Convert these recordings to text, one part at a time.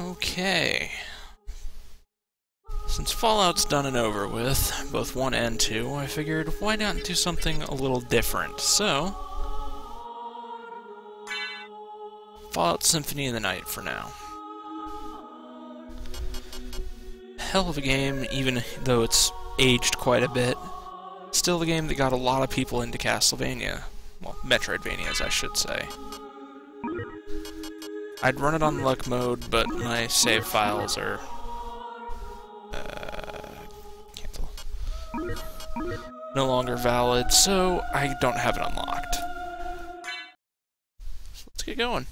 Okay. Since Fallout's done and over with, both 1 and 2, I figured why not do something a little different. So, Fallout Symphony of the Night for now. Hell of a game, even though it's aged quite a bit. Still a game that got a lot of people into Castlevania. Well, Metroidvanias, I should say. I'd run it on luck mode, but my save files are cancel. No longer valid, so I don't have it unlocked. So let's get going.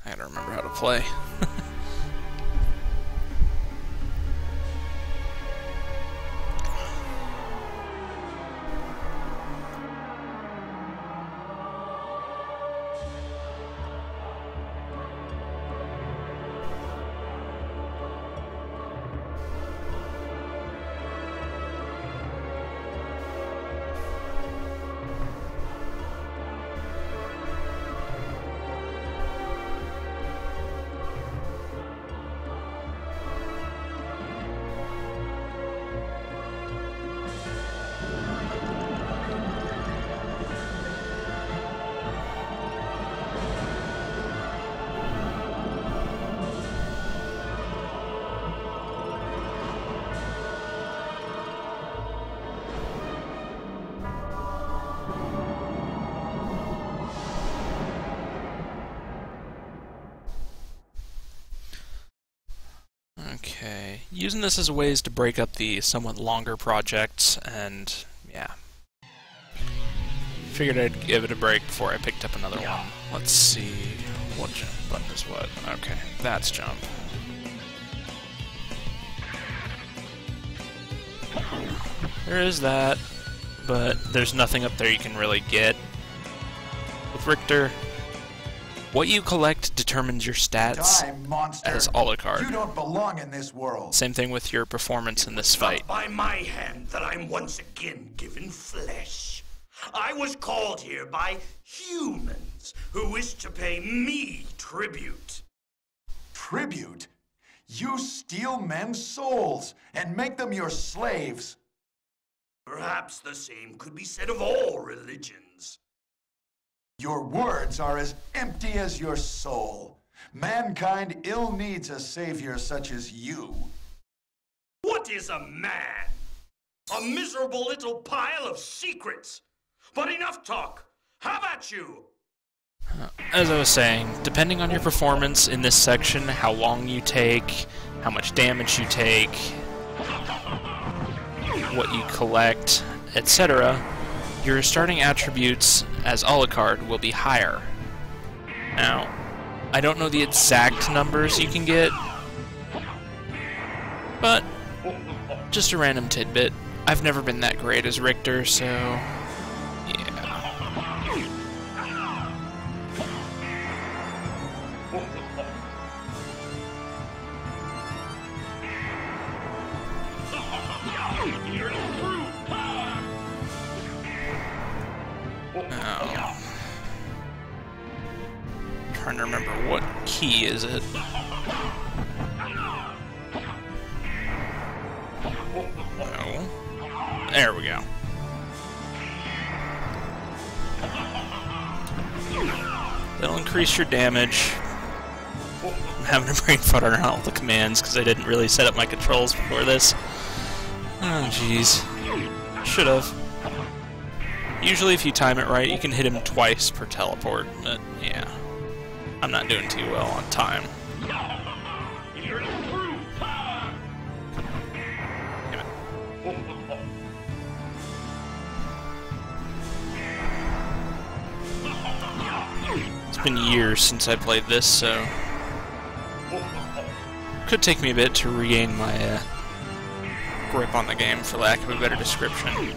I gotta remember how to play. Okay, using this as a ways to break up the somewhat longer projects, and yeah. Figured I'd give it a break before I picked up another one. Let's see, what jump button is what? Okay, that's jump. There is that, but there's nothing up there you can really get. With Richter, what you collect determines your stats as Alucard. You don't belong in this world. Same thing with your performance in this fight. Not by my hand that I'm once again given flesh. I was called here by humans who wish to pay me tribute. Tribute? You steal men's souls and make them your slaves. Perhaps the same could be said of all religions. Your words are as empty as your soul. Mankind ill needs a savior such as you. What is a man? A miserable little pile of secrets. But enough talk. How about you? As I was saying, depending on your performance in this section, how long you take, how much damage you take, what you collect, etc., your starting attributes as Alucard will be higher. Now, I don't know the exact numbers you can get, but just a random tidbit. I've never been that great as Richter, so yeah. Oh. Trying to remember what key is it. No. There we go. That'll increase your damage. I'm having a brain fart around all the commands because I didn't really set up my controls before this. Oh, jeez. Should've. Usually if you time it right, you can hit him twice per teleport, but yeah. I'm not doing too well on time. It's been years since I played this, so could take me a bit to regain my grip on the game, for lack of a better description.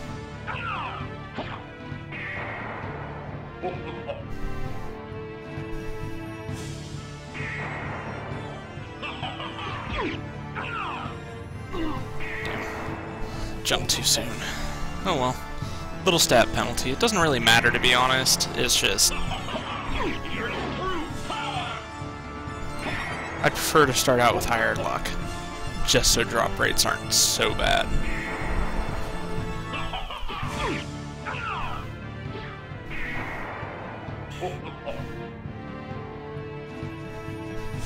Damn. Jumped too soon. Oh well. Little stat penalty. It doesn't really matter, to be honest. It's just... I'd prefer to start out with higher luck, just so drop rates aren't so bad.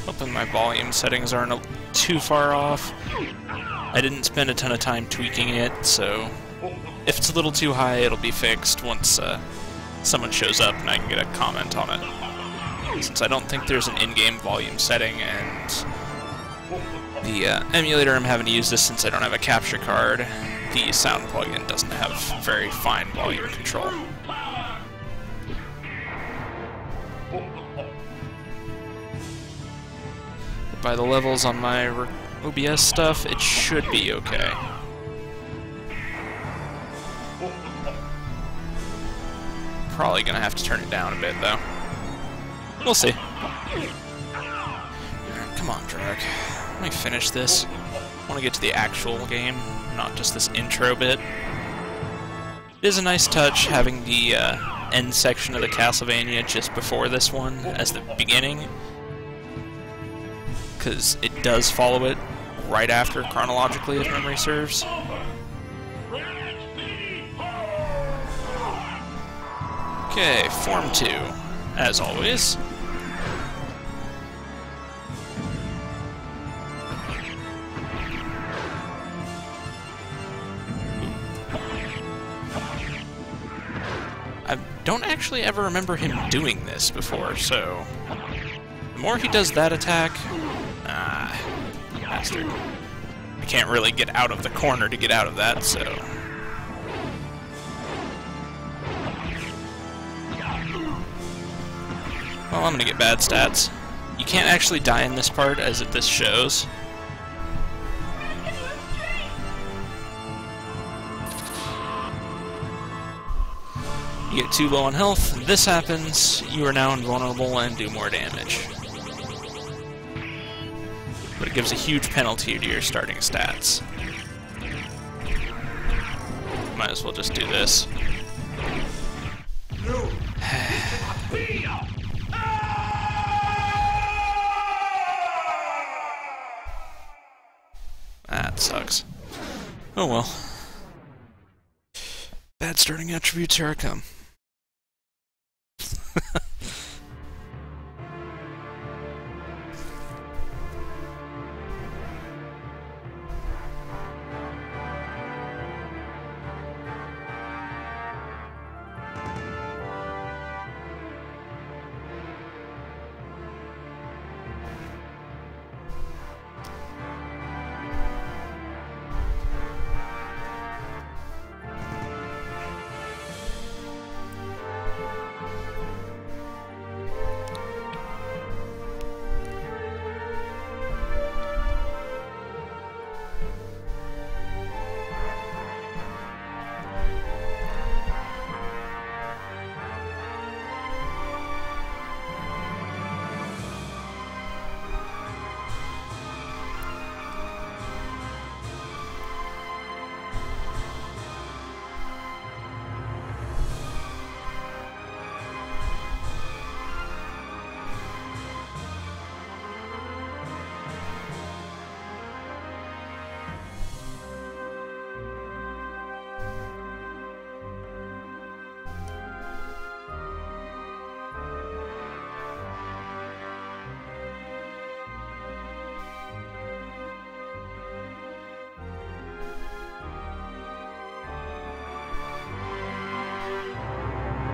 Hoping my volume settings aren't too far off. I didn't spend a ton of time tweaking it, so if it's a little too high, it'll be fixed once someone shows up and I can get a comment on it. Since I don't think there's an in-game volume setting, and the emulator I'm having to use this since I don't have a capture card, the sound plugin doesn't have very fine volume control. By the levels on my OBS stuff, it should be okay. Probably gonna have to turn it down a bit, though. We'll see. Come on, Drake. Let me finish this. I want to get to the actual game, not just this intro bit. It is a nice touch having the end section of the Castlevania just before this one as the beginning, because it does follow it right after chronologically, if memory serves. Okay, Form 2, as always. I don't actually ever remember him doing this before, so the more he does that attack, bastard. I can't really get out of the corner to get out of that, so... Well, I'm gonna get bad stats. You can't actually die in this part, as this shows. You get too low on health, this happens, you are now invulnerable and do more damage. But it gives a huge penalty to your starting stats. Might as well just do this. That sucks. Oh well. Bad starting attributes, here I come.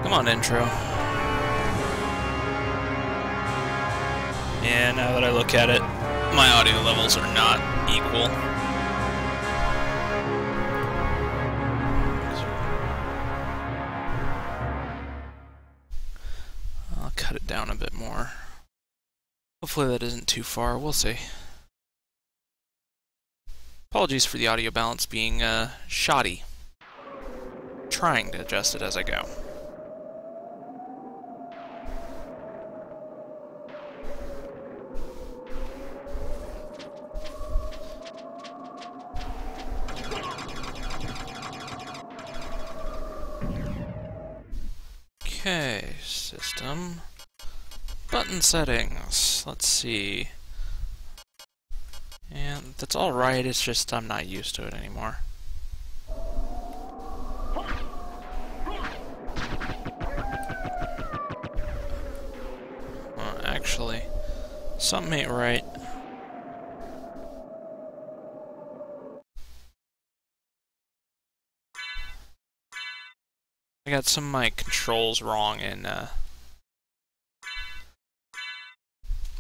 Come on, intro. Yeah, now that I look at it, my audio levels are not equal. I'll cut it down a bit more. Hopefully that isn't too far, we'll see. Apologies for the audio balance being shoddy. Trying to adjust it as I go. Okay, system. Button settings. Let's see. And that's alright, it's just I'm not used to it anymore. Actually, something ain't right. I got some of my controls wrong in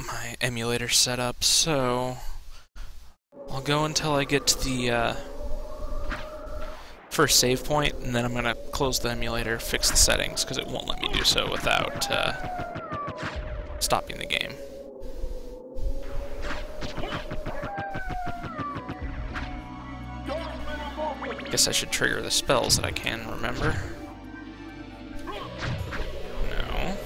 my emulator setup, so I'll go until I get to the first save point, and then I'm gonna close the emulator, fix the settings, because it won't let me do so without stopping the game. Guess I should trigger the spells that I can remember. No.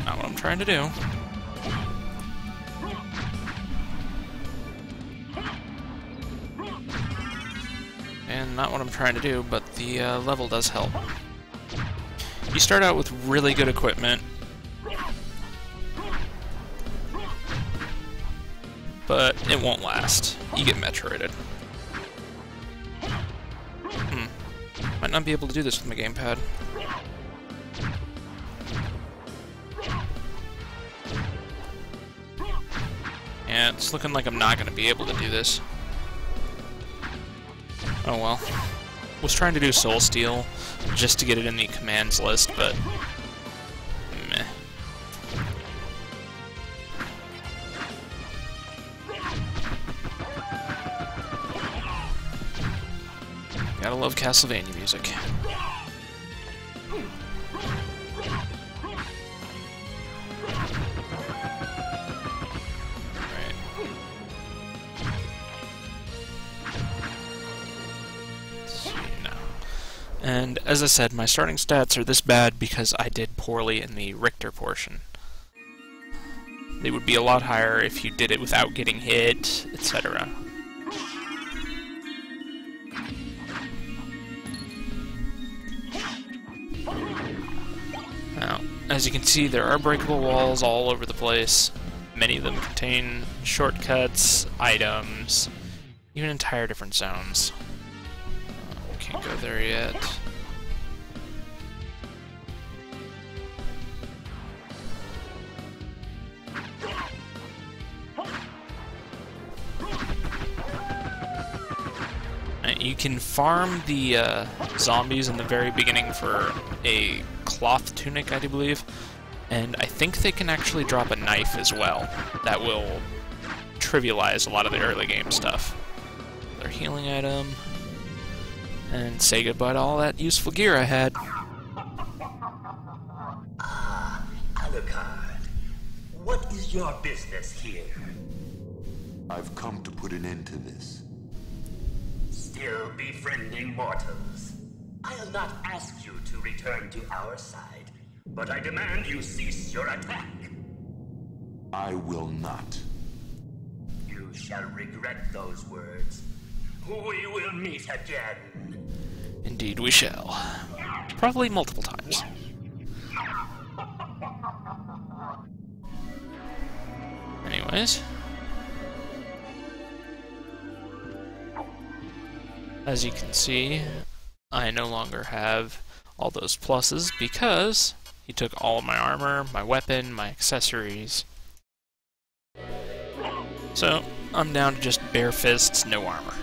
Not what I'm trying to do. And not what I'm trying to do, but the level does help. You start out with really good equipment, but it won't last. You get Metroided. Might not be able to do this with my gamepad. Yeah, it's looking like I'm not going to be able to do this. Oh well. Was trying to do Soul Steal just to get it in the commands list, but meh. Gotta love Castlevania music. And as I said, my starting stats are this bad because I did poorly in the Richter portion. They would be a lot higher if you did it without getting hit, etc. Now, as you can see, there are breakable walls all over the place. Many of them contain shortcuts, items, even entire different zones. Can't go there yet. You can farm the zombies in the very beginning for a cloth tunic, I do believe, and I think they can actually drop a knife as well. That will trivialize a lot of the early game stuff. Their healing item. And say goodbye to all that useful gear I had. Ah, Alucard. What is your business here? I've come to put an end to this. Still befriending mortals. I'll not ask you to return to our side, but I demand you cease your attack. I will not. You shall regret those words. We will meet again. Indeed we shall. Probably multiple times. Anyways. As you can see, I no longer have all those pluses because he took all of my armor, my weapon, my accessories. So, I'm down to just bare fists, no armor.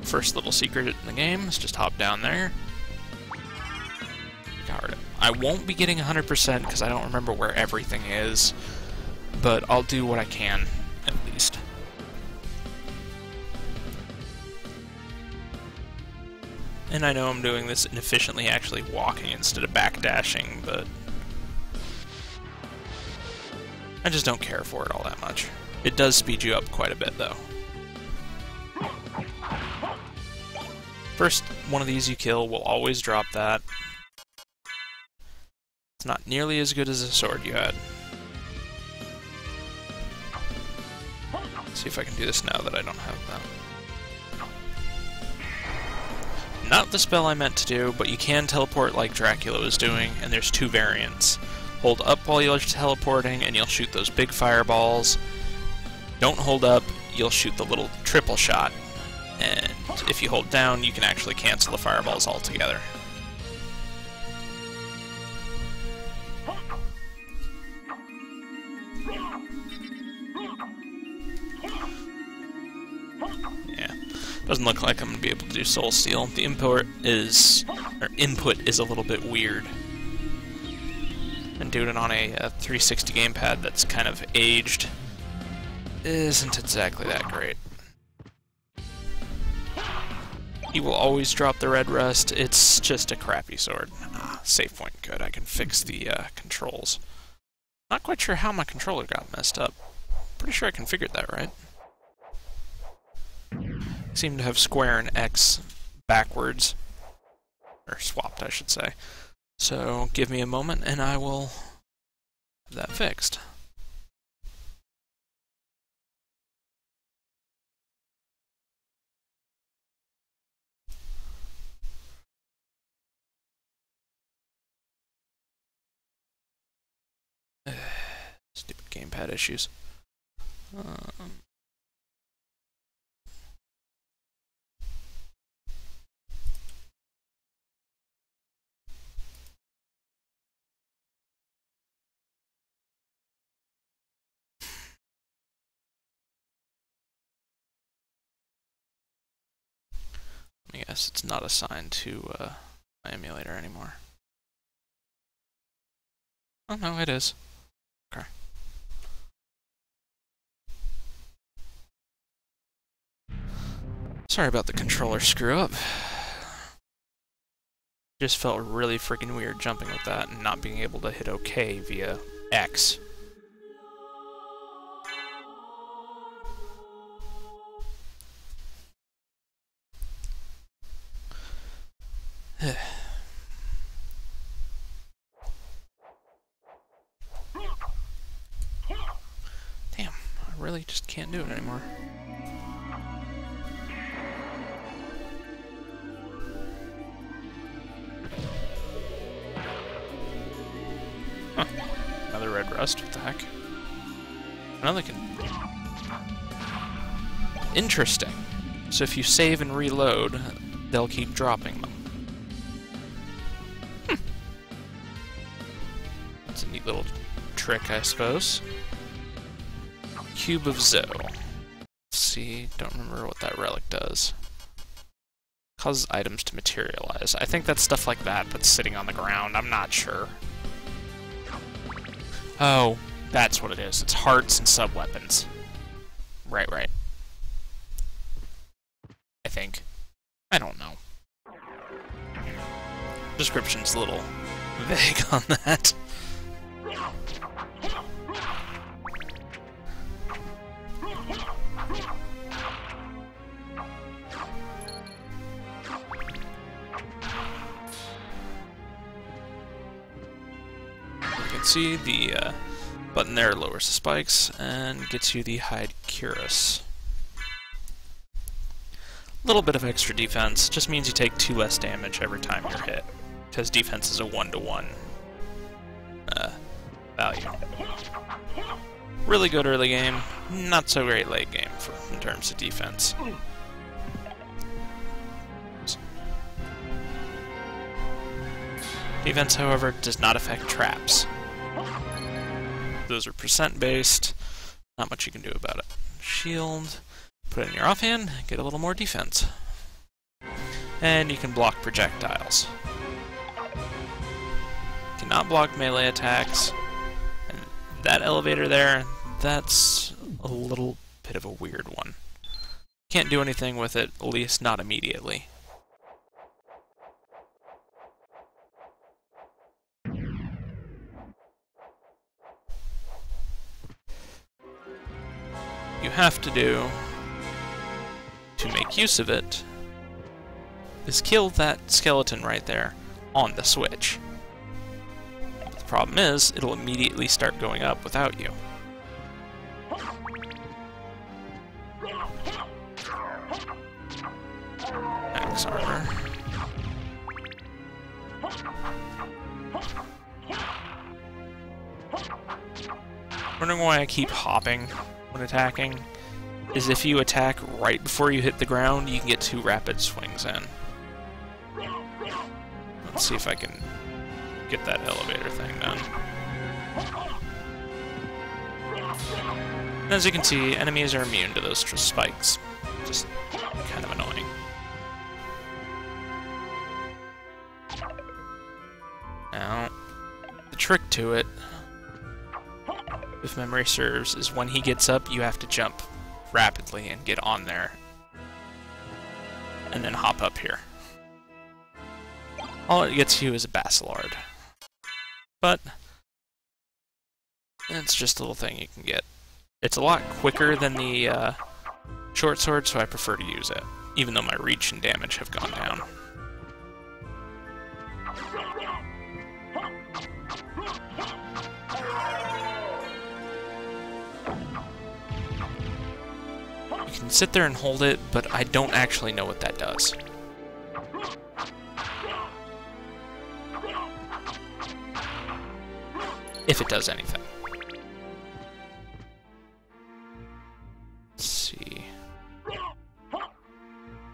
First little secret in the game is just hop down there. Guard it. I won't be getting 100% because I don't remember where everything is, but I'll do what I can, at least. And I know I'm doing this inefficiently, actually walking instead of backdashing, but I just don't care for it all that much. It does speed you up quite a bit, though. First one of these you kill will always drop that. It's not nearly as good as the sword you had. See if I can do this now that I don't have that. Not the spell I meant to do, but you can teleport like Dracula was doing, and there's two variants. Hold up while you're teleporting, and you'll shoot those big fireballs. Don't hold up, you'll shoot the little triple shot. And if you hold down, you can actually cancel the fireballs altogether. Yeah, doesn't look like I'm gonna be able to do Soul Steal. The input is a little bit weird. And doing it on a 360 gamepad that's kind of aged isn't exactly that great. He will always drop the red rust. It's just a crappy sword. Save point good. I can fix the controls. Not quite sure how my controller got messed up. Pretty sure I configured that right. I seem to have square and X backwards. Or swapped, I should say. So give me a moment and I will have that fixed. Stupid gamepad issues. I guess it's not assigned to my emulator anymore. Oh no, it is. Okay. Sorry about the controller screw up. Just felt really freaking weird jumping with that and not being able to hit OK via X. Damn, I really just can't do it anymore. Huh. Another red rust, what the heck? Another can... Interesting. So if you save and reload, they'll keep dropping them. That's a neat little trick, I suppose. Cube of Zoe. Let's see, don't remember what that relic does. Causes items to materialize. I think that's stuff like that that's sitting on the ground. I'm not sure. Oh, that's what it is. It's hearts and sub-weapons. Right. I think. I don't know. Description's a little vague on that. You can see the button there lowers the spikes and gets you the Hide Cuirass. A little bit of extra defense, just means you take 2 less damage every time you're hit, because defense is a 1-to-1 value. Really good early game, not so great late game in terms of defense. Defense, however, does not affect traps. Those are percent based, not much you can do about it. Shield, put it in your offhand, get a little more defense. And you can block projectiles. Cannot block melee attacks. And that elevator there, that's a little bit of a weird one. Can't do anything with it, at least not immediately. You have to do, to make use of it, is kill that skeleton right there on the switch. But the problem is, it'll immediately start going up without you. Wondering why I keep hopping when attacking is if you attack right before you hit the ground, you can get 2 rapid swings in. Let's see if I can get that elevator thing done. As you can see, enemies are immune to those spikes. Just kind of annoying. Now, the trick to it, if memory serves, is when he gets up, you have to jump rapidly and get on there. And then hop up here. All it gets you is a Basilard. But it's just a little thing you can get. It's a lot quicker than the short sword, so I prefer to use it, even though my reach and damage have gone down. You can sit there and hold it, but I don't actually know what that does. If it does anything. Let's see.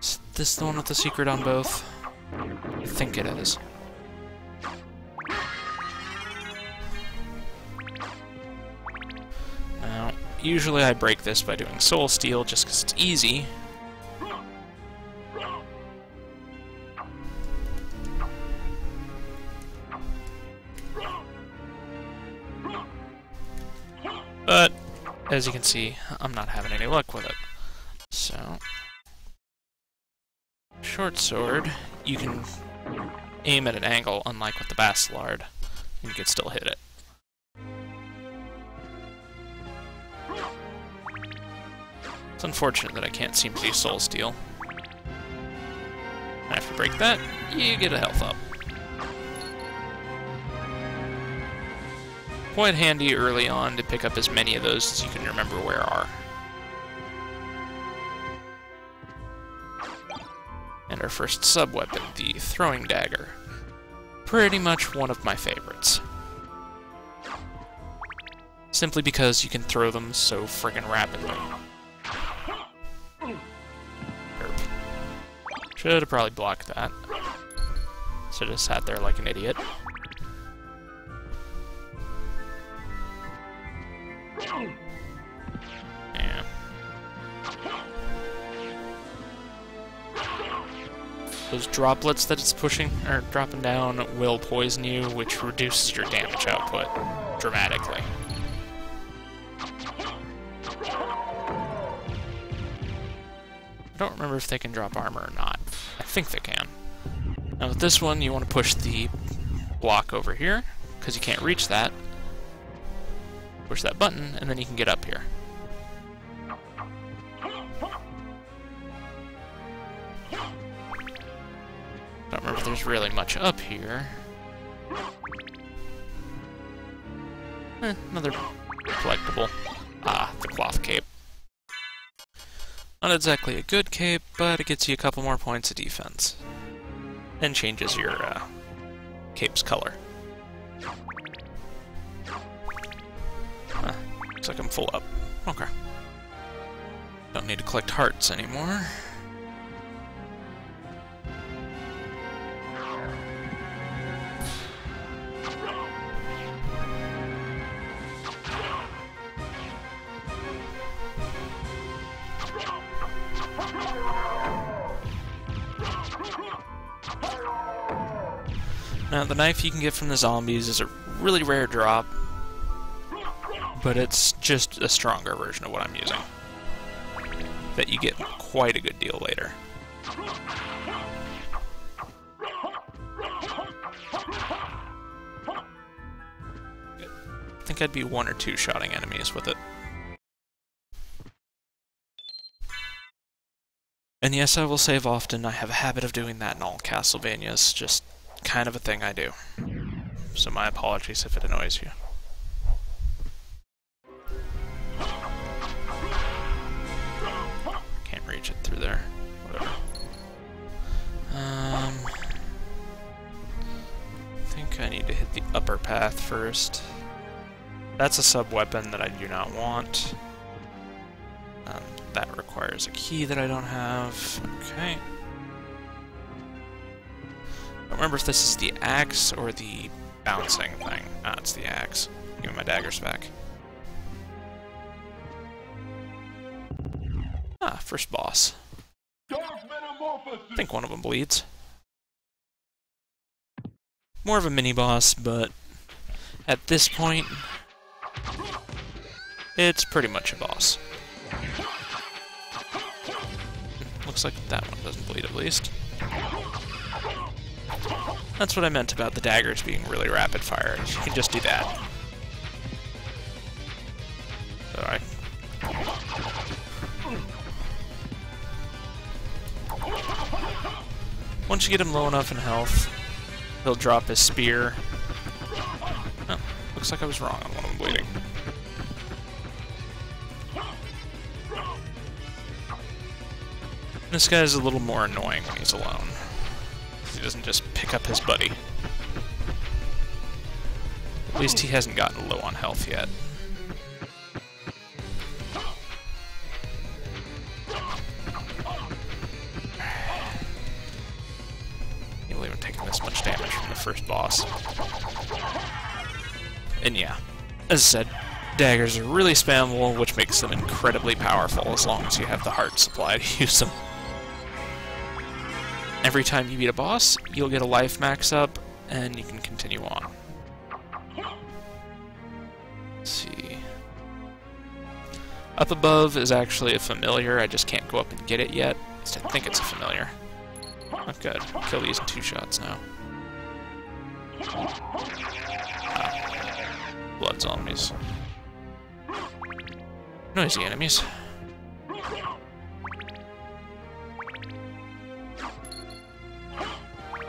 Is this the one with the secret on both? I think it is. Now, usually I break this by doing Soul Steal just because it's easy. But, as you can see, I'm not having any luck with it. So, short sword, you can aim at an angle, unlike with the Basilard, and you can still hit it. It's unfortunate that I can't seem to do Soul Steal. After you break that, you get a health up. Quite handy early on to pick up as many of those as you can remember where are. And our first sub-weapon, the throwing dagger. Pretty much one of my favorites. Simply because you can throw them so friggin' rapidly. Herp. Should have probably blocked that. So just sat there like an idiot. Yeah. Those droplets that it's pushing, or dropping down, will poison you, which reduces your damage output dramatically. I don't remember if they can drop armor or not. I think they can. Now with this one, you want to push the block over here, because you can't reach that. Push that button, and then you can get up here. Don't remember if there's really much up here. Another collectible. Ah, the cloth cape. Not exactly a good cape, but it gets you a couple more points of defense. And changes your cape's color. Looks like I'm full up. Okay. Don't need to collect hearts anymore. Now, the knife you can get from the zombies is a really rare drop, but it's just a stronger version of what I'm using. That you get quite a good deal later. I think I'd be 1 or 2 shotting enemies with it. And yes, I will save often. I have a habit of doing that in all Castlevanias, just kind of a thing I do. So my apologies if it annoys you. Can't reach it through there. Whatever. I think I need to hit the upper path first. That's a sub-weapon that I do not want. That requires a key that I don't have. Okay. I don't remember if this is the axe or the bouncing thing. Ah, it's the axe. Give me my daggers back. Ah, first boss. I think one of them bleeds. More of a mini-boss, but at this point, it's pretty much a boss. Looks like that one doesn't bleed, at least. That's what I meant about the daggers being really rapid fire. You can just do that. Alright. Once you get him low enough in health, he'll drop his spear. Oh, looks like I was wrong on one of them bleeding. This guy's a little more annoying when he's alone. He doesn't just pick up his buddy. At least he hasn't gotten low on health yet. He'll even take this much damage from the first boss. And yeah, as I said, daggers are really spammable, which makes them incredibly powerful as long as you have the heart supply to use them. Every time you beat a boss, you'll get a life max up, and you can continue on. Let's see. Up above is actually a familiar, I just can't go up and get it yet. At least I think it's a familiar. Oh, good. Kill these in 2 shots now. Ah. Blood zombies. Noisy enemies.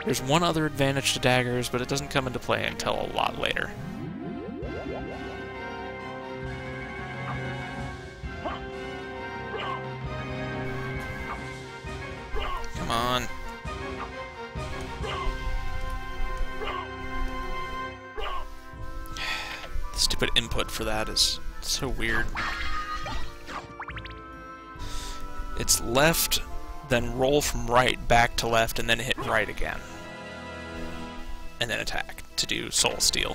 There's one other advantage to daggers, but it doesn't come into play until a lot later. Come on. The stupid input for that is so weird. It's left, then roll from right back to left, and then hit right again. And then attack to do Soul Steal.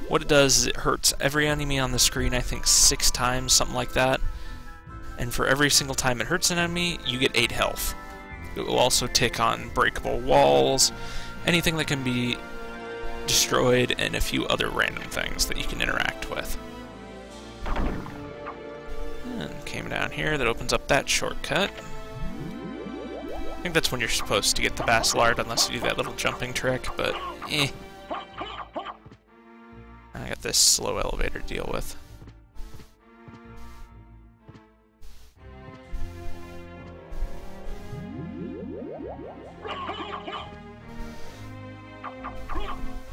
What it does is it hurts every enemy on the screen, I think 6 times, something like that. And for every single time it hurts an enemy, you get 8 health. It will also tick on breakable walls, anything that can be destroyed, and a few other random things that you can interact with. And came down here, that opens up that shortcut. I think that's when you're supposed to get the Bacillard, unless you do that little jumping trick, but eh. I got this slow elevator to deal with.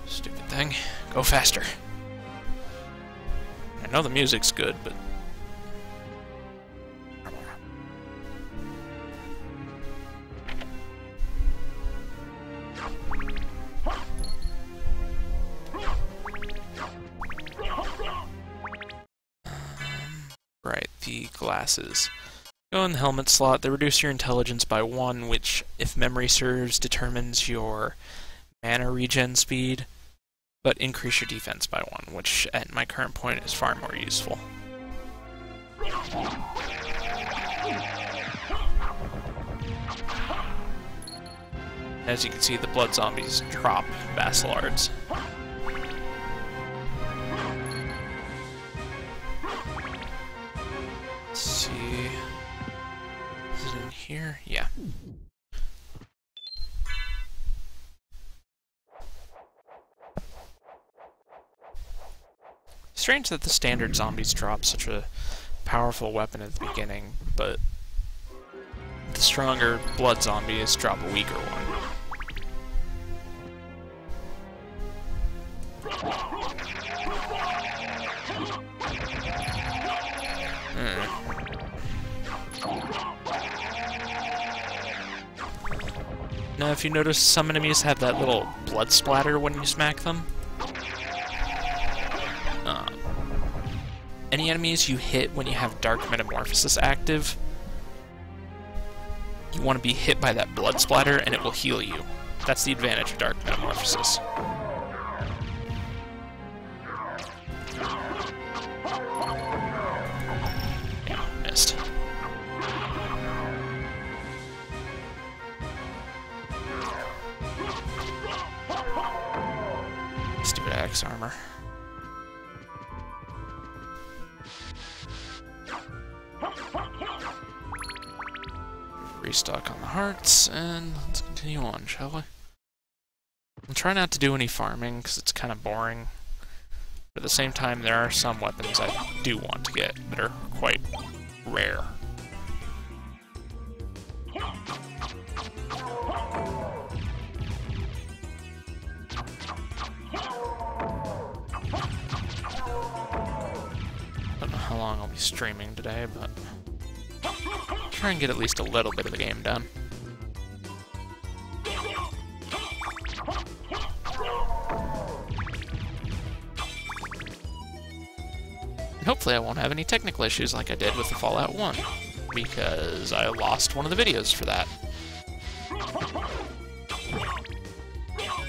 Stupid thing. Go faster. I know the music's good, but... Right, the glasses. Go in the helmet slot. They reduce your intelligence by 1, which, if memory serves, determines your mana regen speed, but increase your defense by 1, which at my current point is far more useful. As you can see, the blood zombies drop Bacillards. Let's see... Is it in here? Yeah. Strange that the standard zombies drop such a powerful weapon at the beginning, but the stronger blood zombies drop a weaker one. Now, if you notice, some enemies have that little blood splatter when you smack them. any enemies you hit when you have Dark Metamorphosis active, you want to be hit by that blood splatter and it will heal you. That's the advantage of Dark Metamorphosis. Yeah, missed. Stupid axe armor. Restock on the hearts, and let's continue on, shall we? I'll try not to do any farming, because it's kind of boring. But at the same time, there are some weapons I do want to get that are quite rare. Don't know how long I'll be streaming today, but try and get at least a little bit of the game done. And hopefully I won't have any technical issues like I did with the Fallout 1, because I lost one of the videos for that.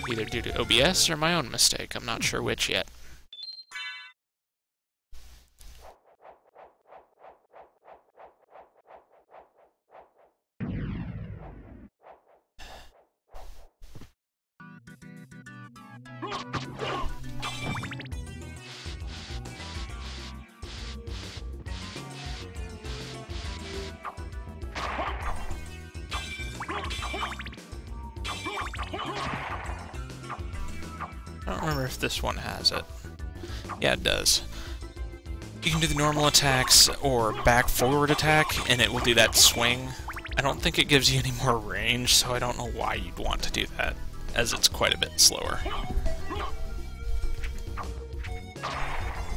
Either due to OBS or my own mistake, I'm not sure which yet. I don't remember if this one has it. Yeah, it does. You can do the normal attacks or back-forward attack, and it will do that swing. I don't think it gives you any more range, so I don't know why you'd want to do that, as it's quite a bit slower.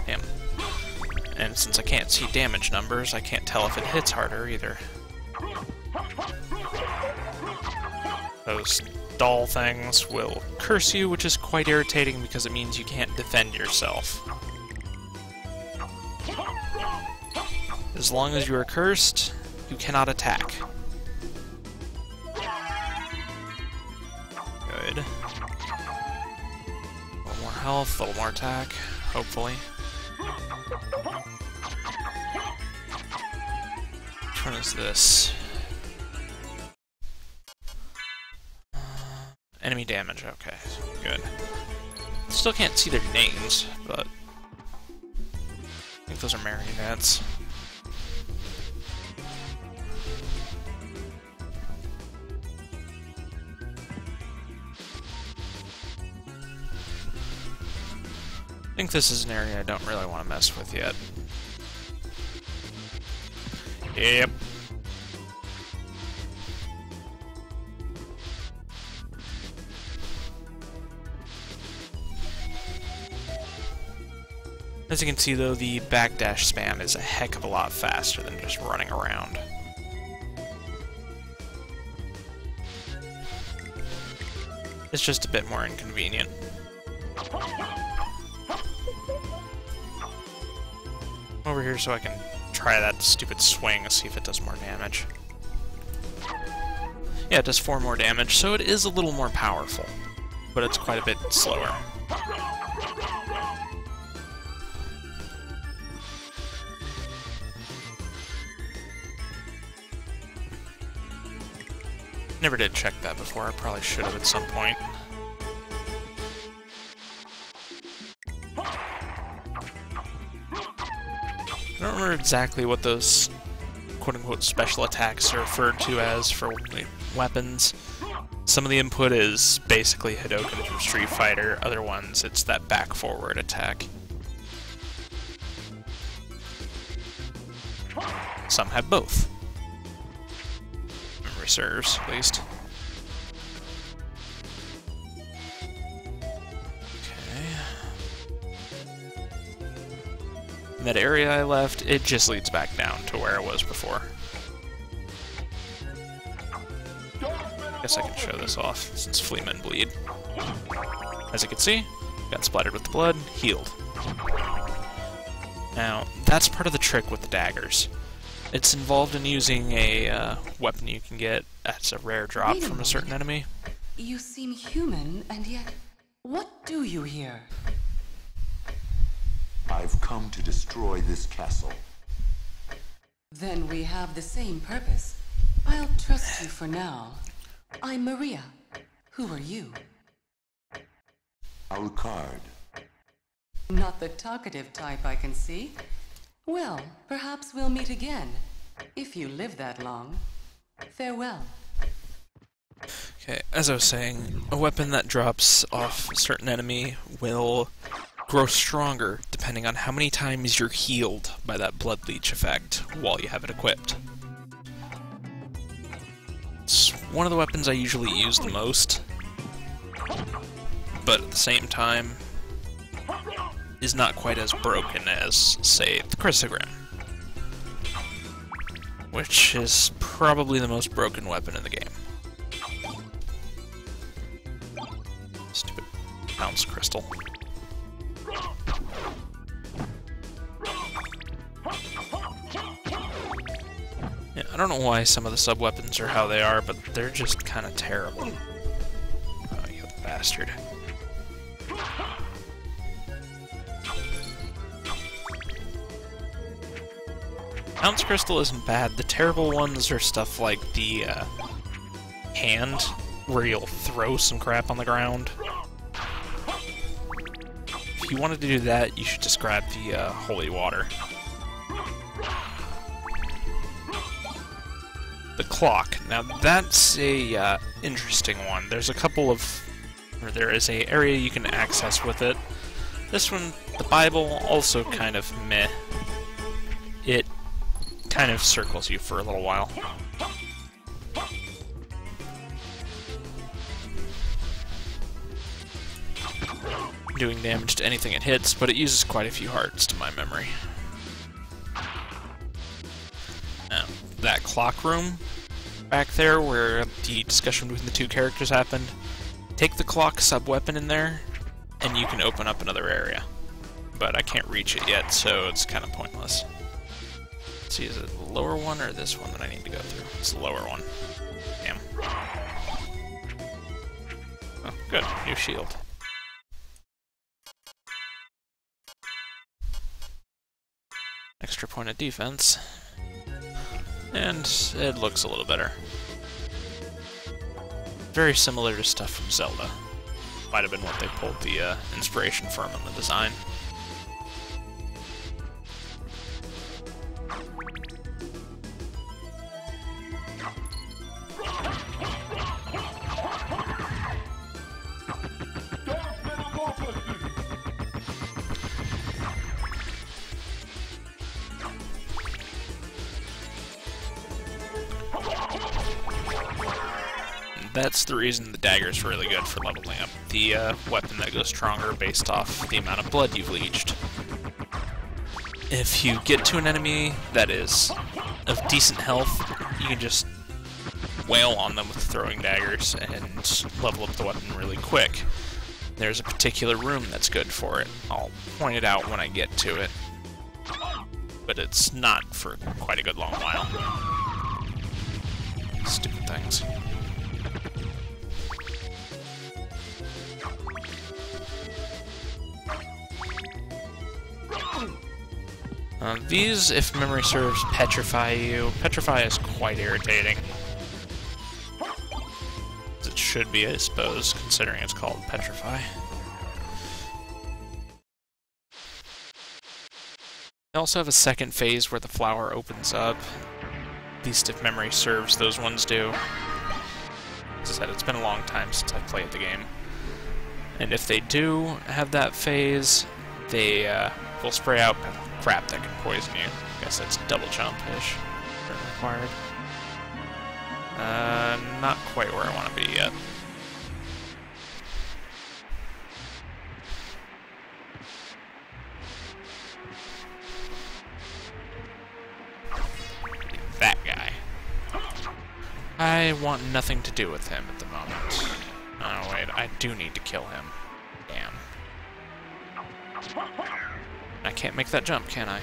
Damn. And since I can't see damage numbers, I can't tell if it hits harder either. Those doll things will curse you, which is quite irritating because it means you can't defend yourself. As long as you are cursed, you cannot attack. Good. A little more health, a little more attack, hopefully. Which one is this? Enemy damage, okay, good. Still can't see their names, but I think those are marionettes. I think this is an area I don't really want to mess with yet. Yep. As you can see though, the backdash spam is a heck of a lot faster than just running around. It's just a bit more inconvenient. Over here so I can try that stupid swing and see if it does more damage. Yeah, it does 4 more damage, so it is a little more powerful, but it's quite a bit slower. Never did check that before, I probably should have at some point. I don't remember exactly what those quote-unquote special attacks are referred to as for weapons. Some of the input is basically Hadouken from Street Fighter, other ones it's that back-forward attack. Some have both. Memory serves, at least. That area I left, it just leads back down to where it was before. Guess I can show this off, since Fleamen bleed. As you can see, got splattered with the blood, healed. Now, that's part of the trick with the daggers. It's involved in using a weapon you can get as a rare drop from a certain enemy. You seem human, and yet, what do you here? I've come to destroy this castle. Then we have the same purpose. I'll trust you for now. I'm Maria. Who are you? Alucard. Not the talkative type, I can see. Well, perhaps we'll meet again, if you live that long. Farewell. Okay, as I was saying, a weapon that drops off a certain enemy will grow stronger depending on how many times you're healed by that blood leech effect while you have it equipped. It's one of the weapons I usually use the most, but at the same time is not quite as broken as, say, the Chrysogram, which is probably the most broken weapon in the game. Stupid bounce crystal. Yeah, I don't know why some of the sub-weapons are how they are, but they're just kind of terrible. Oh, you bastard. Bounce crystal isn't bad. The terrible ones are stuff like the hand, where you'll throw some crap on the ground. If you wanted to do that, you should just grab the holy water. The clock. Now that's a interesting one. There's a couple of, or there is a area you can access with it. This one, the Bible, also kind of meh. It kind of circles you for a little while. Doing damage to anything it hits, but it uses quite a few hearts to my memory. Now, that clock room back there where the discussion between the two characters happened, take the clock sub-weapon in there, and you can open up another area. But I can't reach it yet, so it's kind of pointless. Let's see, is it the lower one or this one that I need to go through? It's the lower one. Damn. Oh, good. New shield. Extra point of defense. And it looks a little better. Very similar to stuff from Zelda. Might have been what they pulled the inspiration from in the design. That's the reason the dagger's really good for leveling up the weapon that goes stronger based off the amount of blood you've leached. If you get to an enemy that is of decent health, you can just wail on them with throwing daggers and level up the weapon really quick. There's a particular room that's good for it. I'll point it out when I get to it, but it's not for quite a good long while. Stupid things. These, if memory serves, petrify you. Petrify is quite irritating. As it should be, I suppose, considering it's called petrify. They also have a second phase where the flower opens up. At least if memory serves, those ones do. As I said, it's been a long time since I played the game. And if they do have that phase, they will spray out crap that can poison you. I guess that's double jump-ish required. Not quite where I want to be yet. That guy. I want nothing to do with him at the moment. Oh wait, I do need to kill him. Damn. I Can't make that jump, can I?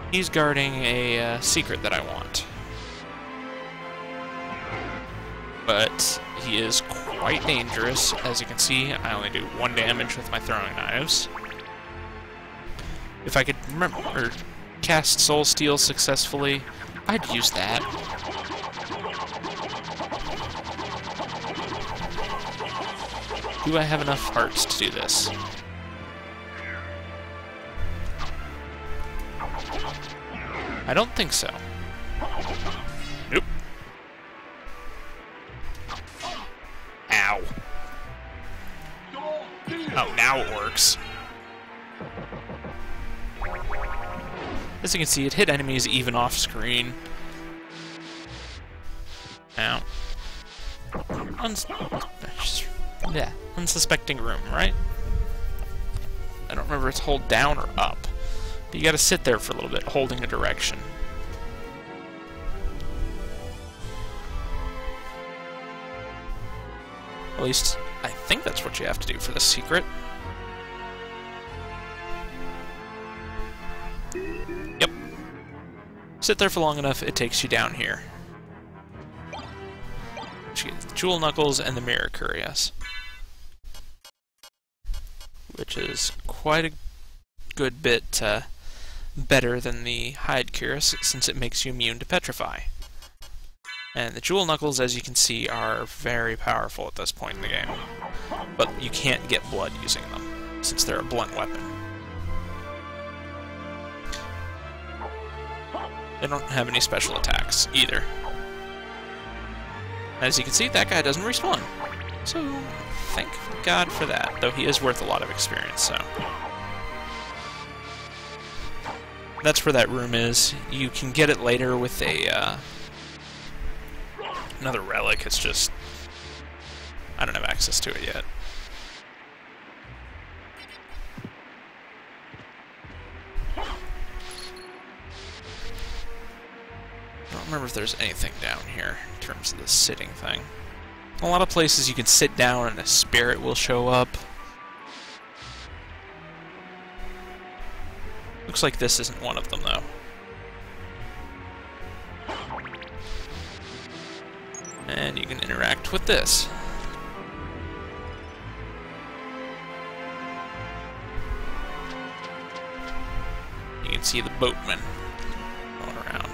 He's guarding a secret that I want. But he is quite dangerous. As you can see, I only do 1 damage with my throwing knives. If I could remember, or cast Soul Steal successfully, I'd use that. Do I have enough hearts to do this? I don't think so. Nope. Ow. Oh, now it works. As you can see, it hit enemies even off screen. Ow. Unsuspecting room, right? I don't remember if it's hold down or up. But you gotta sit there for a little bit, holding a direction. At least, I think that's what you have to do for this secret. Yep. Sit there for long enough, it takes you down here. You get the Jewel Knuckles and the Mirror Curious. Which is quite a good bit better than the Hide Curious, since it makes you immune to Petrify. And the Jewel Knuckles, as you can see, are very powerful at this point in the game. But you can't get blood using them, since they're a blunt weapon. They don't have any special attacks, either. As you can see, that guy doesn't respawn. So, thank God for that, though he is worth a lot of experience, so... That's where that room is. You can get it later with a, another relic. It's just... I don't have access to it yet. I don't remember if there's anything down here in terms of the sitting thing. A lot of places you can sit down and a spirit will show up. Looks like this isn't one of them, though. And you can interact with this. You can see the boatman going around.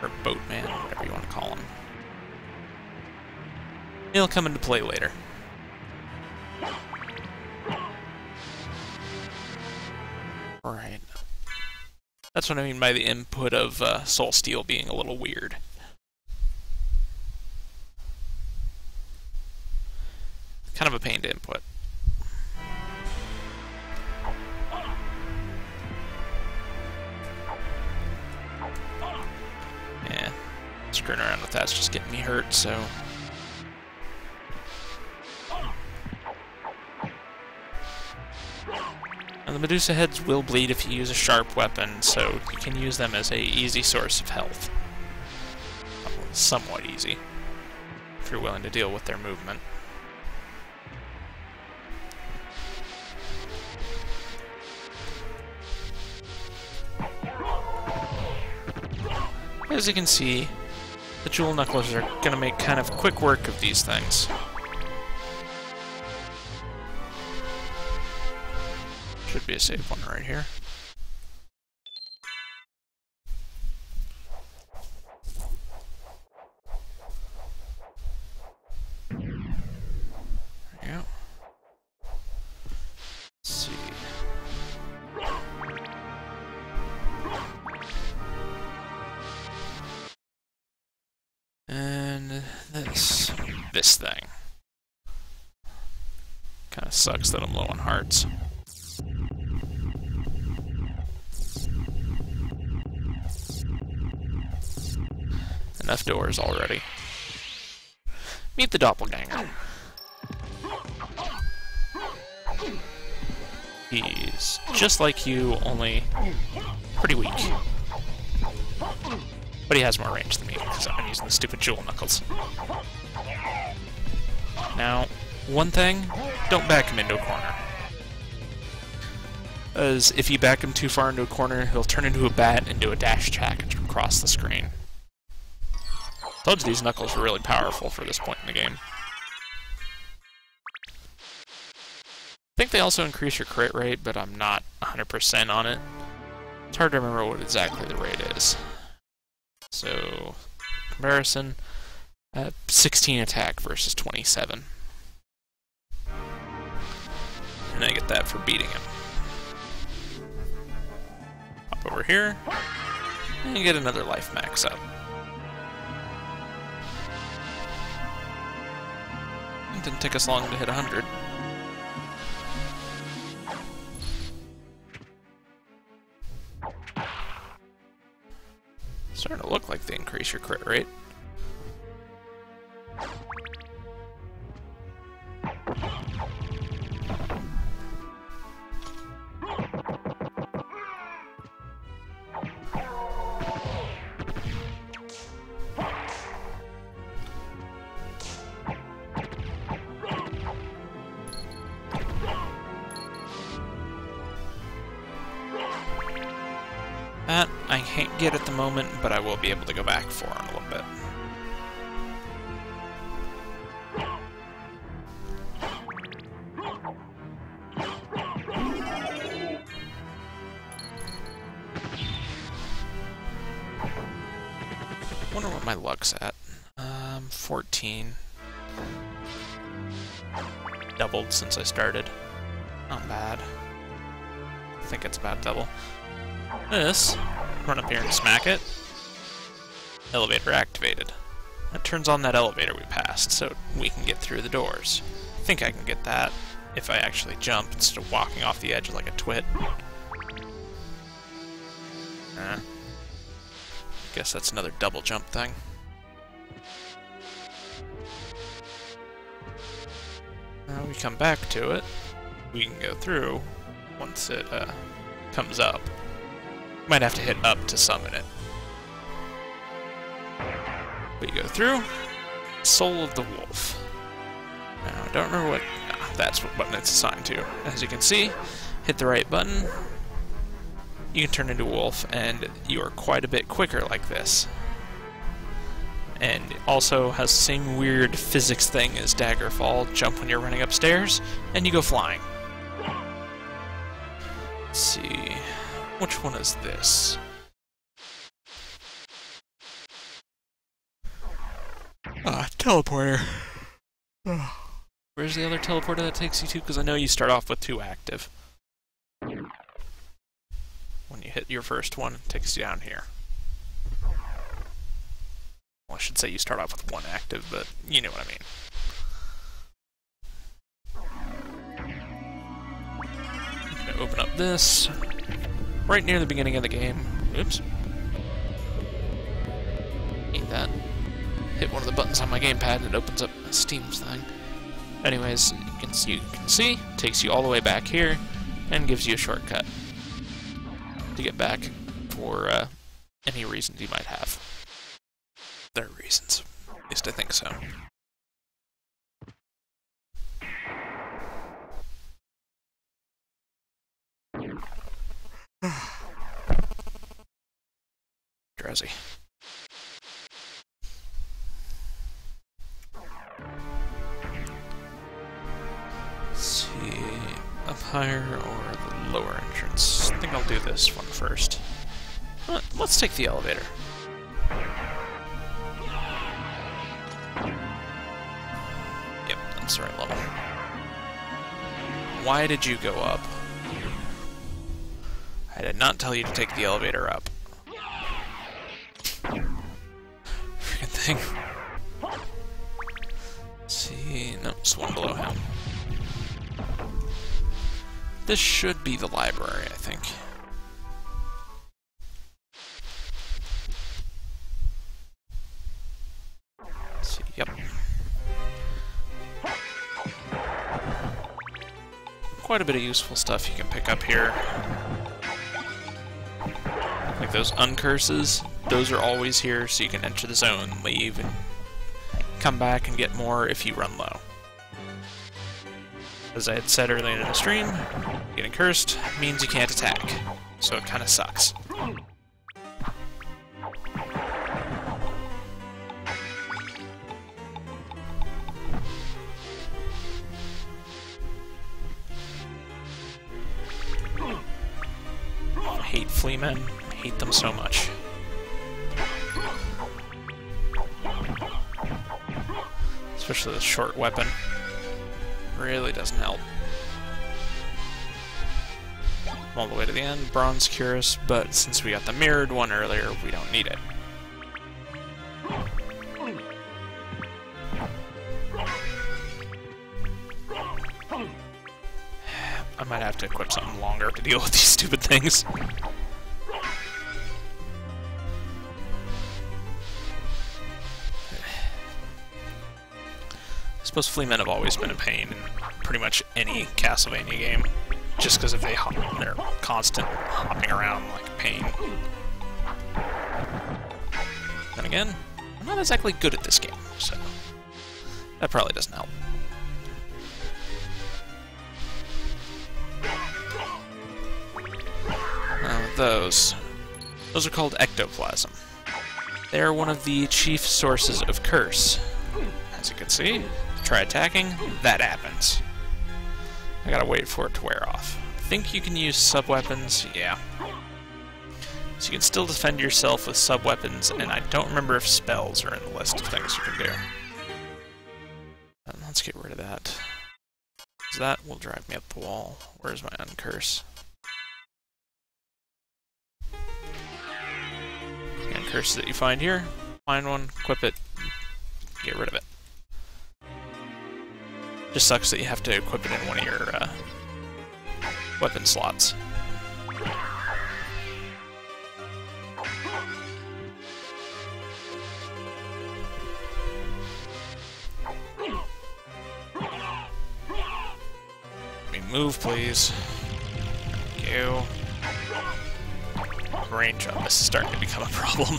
Or boatman, whatever you want to call him. He'll come into play later. Right. That's what I mean by the input of Soul Steal being a little weird. Kind of a pain to input. Yeah, screwing around with that's just getting me hurt, so... And the Medusa heads will bleed if you use a sharp weapon, so you can use them as a easy source of health. Well, somewhat easy, if you're willing to deal with their movement. As you can see, the Jewel Knuckles are going to make kind of quick work of these things. Should be a safe one right here. There we go. Let's see. And this thing. Kind of sucks that I'm low on hearts. Enough doors already. Meet the doppelganger. He's just like you, only pretty weak. But he has more range than me, because I'm using the stupid Jewel Knuckles. Now, one thing, don't back him into a corner. As if you back him too far into a corner, he'll turn into a bat and do a dash attack across the screen. Told you these knuckles were really powerful for this point in the game. I think they also increase your crit rate, but I'm not 100% on it. It's hard to remember what exactly the rate is. So, comparison, 16 attack versus 27. And I get that for beating him. Hop over here, and get another life max up. It didn't take us long to hit 100. Starting to look like they increase your crit rate. That I can't get at the moment, but I will be able to go back for in a little bit. Wonder what my luck's at. 14. Doubled since I started. Not bad. I think it's about double. This, run up here and smack it. Elevator activated. That turns on that elevator we passed, so we can get through the doors. I think I can get that if I actually jump instead of walking off the edge like a twit. Guess that's another double jump thing. Now we come back to it. We can go through once it comes up. Might have to hit up to summon it. We go through. Soul of the Wolf. Now, I don't remember what... that's what button it's assigned to. As you can see, hit the right button. You can turn into a wolf, and you are quite a bit quicker like this. And it also has the same weird physics thing as Daggerfall. Jump when you're running upstairs, and you go flying. Let's see... which one is this? Teleporter. Where's the other teleporter that takes you to? Because I know you start off with 2 active. When you hit your first one, it takes you down here. Well, I should say you start off with 1 active, but you know what I mean. I'm gonna open up this. Right near the beginning of the game. Oops. Eat that. Hit one of the buttons on my gamepad and it opens up Steam's thing. Anyways, you can see, takes you all the way back here and gives you a shortcut to get back for any reasons you might have. There are reasons. At least I think so. Drowsy. Let's see, up higher or the lower entrance. I think I'll do this one first. Let's take the elevator. Yep, that's the right level. Why did you go up? I did not tell you to take the elevator up. Freaking thing. Let's see, no, it's one below him. This should be the library, I think. Let's see, yep. Quite a bit of useful stuff you can pick up here. Like those uncurses, those are always here so you can enter the zone, leave, and come back and get more if you run low. As I had said earlier in the stream, getting cursed means you can't attack, so it kind of sucks. I hate fleamen. I hate them so much. Especially the short weapon. Really doesn't help. All the way to the end, Bronze Cuirass, but since we got the mirrored one earlier, we don't need it. I might have to equip something longer to deal with these stupid things. I suppose Fleamen have always been a pain in pretty much any Castlevania game, just because of their constant hopping around like a pain. Then again, I'm not exactly good at this game, so that probably doesn't help. Those are called ectoplasm. They are one of the chief sources of curse. As you can see, try attacking, that happens. I gotta wait for it to wear off. I think you can use sub-weapons, yeah. So you can still defend yourself with sub-weapons, and I don't remember if spells are in the list of things you can do. Let's get rid of that. Because that will drive me up the wall. Where's my uncurse? Uncurse that you find here, find one, equip it, get rid of it. Just sucks that you have to equip it in one of your weapon slots. Move, please. Thank you. Range up. This is starting to become a problem.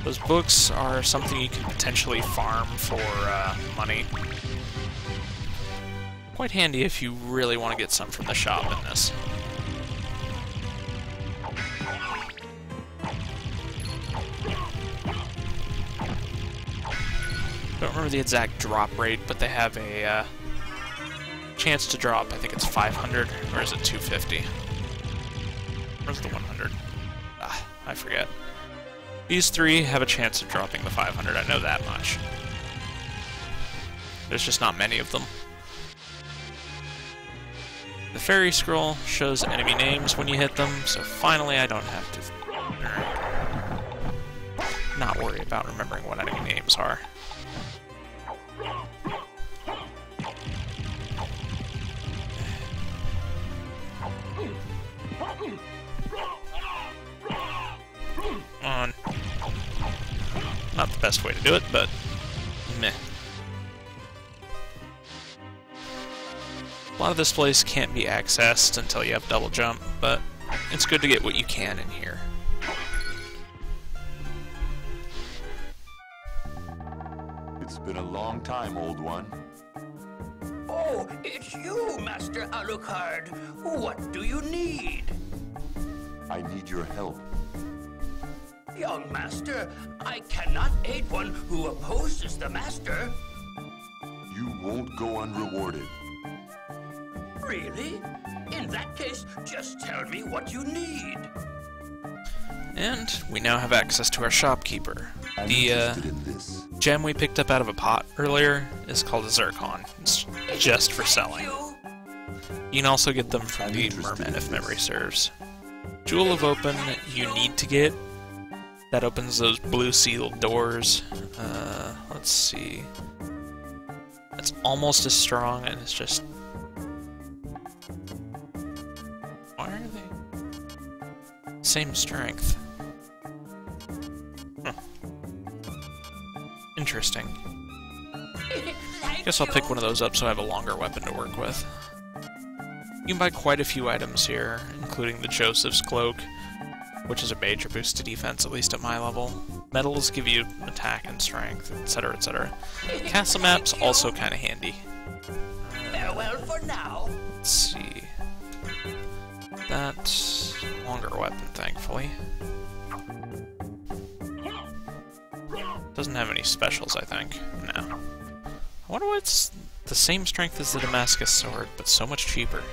Those books are something you can potentially farm for money. Quite handy if you really want to get some from the shop in this. Don't remember the exact drop rate, but they have a chance to drop. I think it's 500, or is it 250? Where's the 100? Ah, I forget. These three have a chance of dropping the 500, I know that much. There's just not many of them. The fairy scroll shows enemy names when you hit them, so finally I don't have to not worry about remembering what enemy names are. On. Not the best way to do it, but meh. A lot of this place can't be accessed until you have double jump, but it's good to get what you can in here. It's been a long time, old one. Oh, it's you, Master Alucard. What do you need? I need your help. Young Master, I cannot aid one who opposes the Master. You won't go unrewarded. Really? In that case, just tell me what you need. And we now have access to our shopkeeper. I'm The interested in this. gem we picked up out of a pot earlier is called a zircon. It's just for selling. You can also get them from the merman if memory serves. Jewel of Open you need to get. That opens those blue sealed doors. Let's see. It's almost as strong, and it's just... Why are they... Same strength. Huh. Interesting. Guess I'll pick one of those up so I have a longer weapon to work with. You can buy quite a few items here, including the Joseph's Cloak, which is a major boost to defense, at least at my level. Metals give you attack and strength, etc., etc. Castle map's also kind of handy. Farewell for now. Let's see. That longer weapon, thankfully. Doesn't have any specials, I think. No. I wonder what's the same strength as the Damascus sword, but so much cheaper.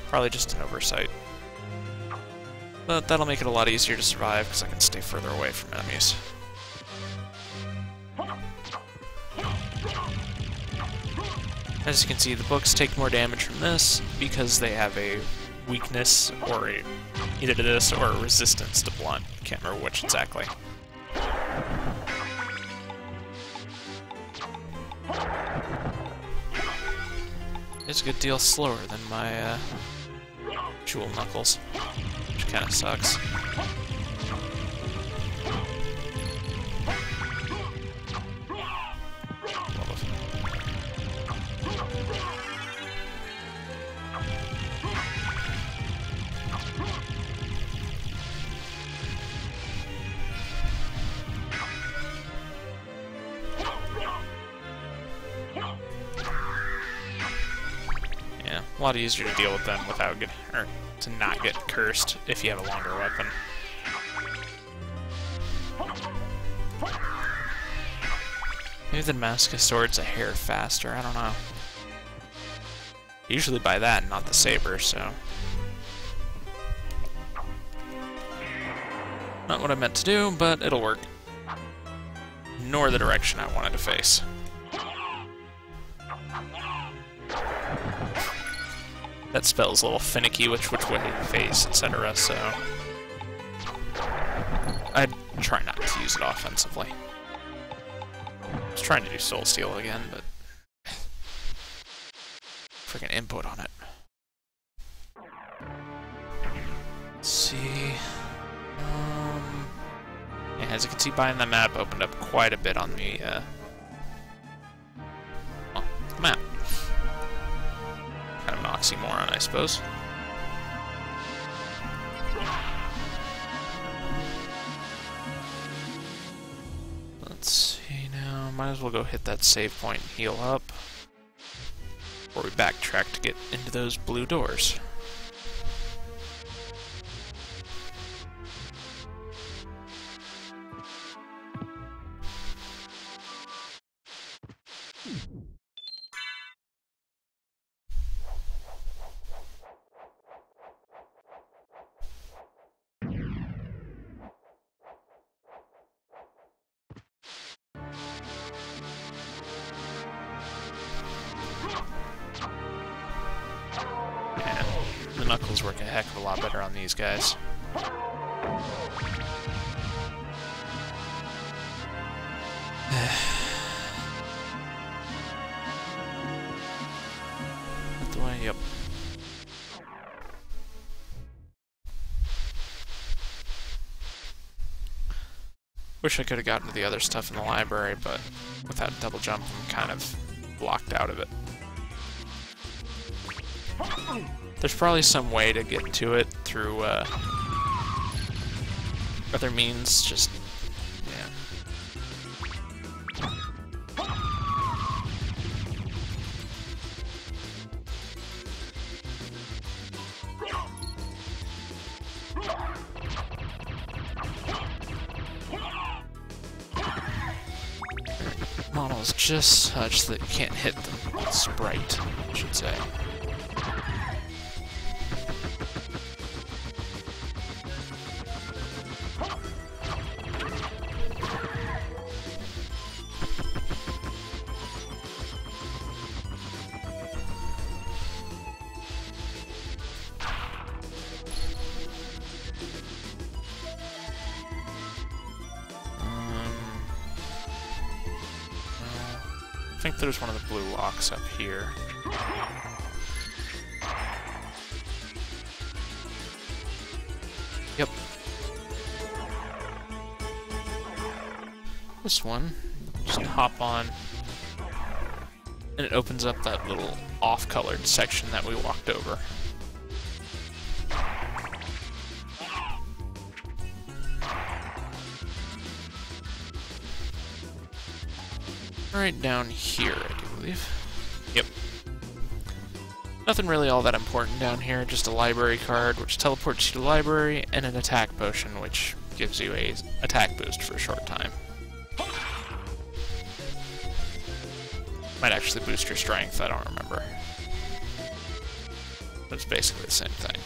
Probably just an oversight. But that'll make it a lot easier to survive, because I can stay further away from enemies. As you can see, the books take more damage from this, because they have a weakness, or either to this, or a resistance to blunt. Can't remember which exactly. It's a good deal slower than my Jewel Knuckles, which kind of sucks. Yeah, a lot easier to deal with them without getting, or to not get cursed if you have a longer weapon. Maybe the Damascus sword's a hair faster, I don't know. Usually buy that and not the saber, so... Not what I meant to do, but it'll work. Nor the direction I wanted to face. That spell's a little finicky which way to face, etc., so... I'd try not to use it offensively. I was trying to do Soul Steal again, but... Freaking input on it. Let's see... Yeah, as you can see, buying the map opened up quite a bit on the, well, map. Kind of an oxymoron, I suppose. Let's see now, might as well go hit that save point and heal up. Or we backtrack to get into those blue doors. The knuckles work a heck of a lot better on these guys. Out the way, yep. Wish I could have gotten to the other stuff in the library, but without double jump, I'm kind of blocked out of it. There's probably some way to get to it through other means, just, yeah. Model is just such that you can't hit the sprite, I should say. I think there's one of the blue locks up here. Yep. This one, just hop on, and it opens up that little off-colored section that we walked over. right down here, I do believe. Yep. Nothing really all that important down here, just a library card, which teleports you to the library, and an attack potion, which gives you a attack boost for a short time. Might actually boost your strength, I don't remember. But it's basically the same thing.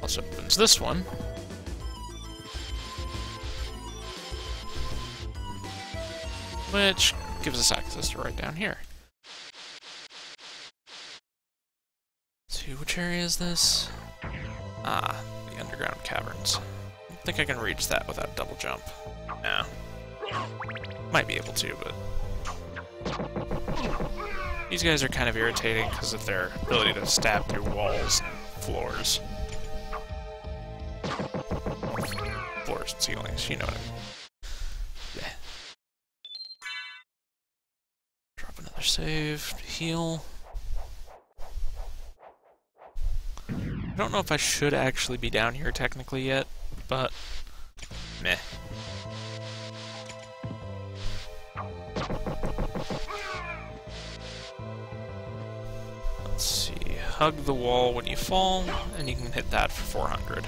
Also opens this one. Which gives us access to right down here. Let's see, which area is this? Ah, the underground caverns. I don't think I can reach that without double jump. No. Might be able to, but... These guys are kind of irritating because of their ability to stab through walls and floors. Floors and ceilings, you know what I mean. Yeah. Drop another save, heal. I don't know if I should actually be down here technically yet, but meh. Let's see, hug the wall when you fall, and you can hit that for 400.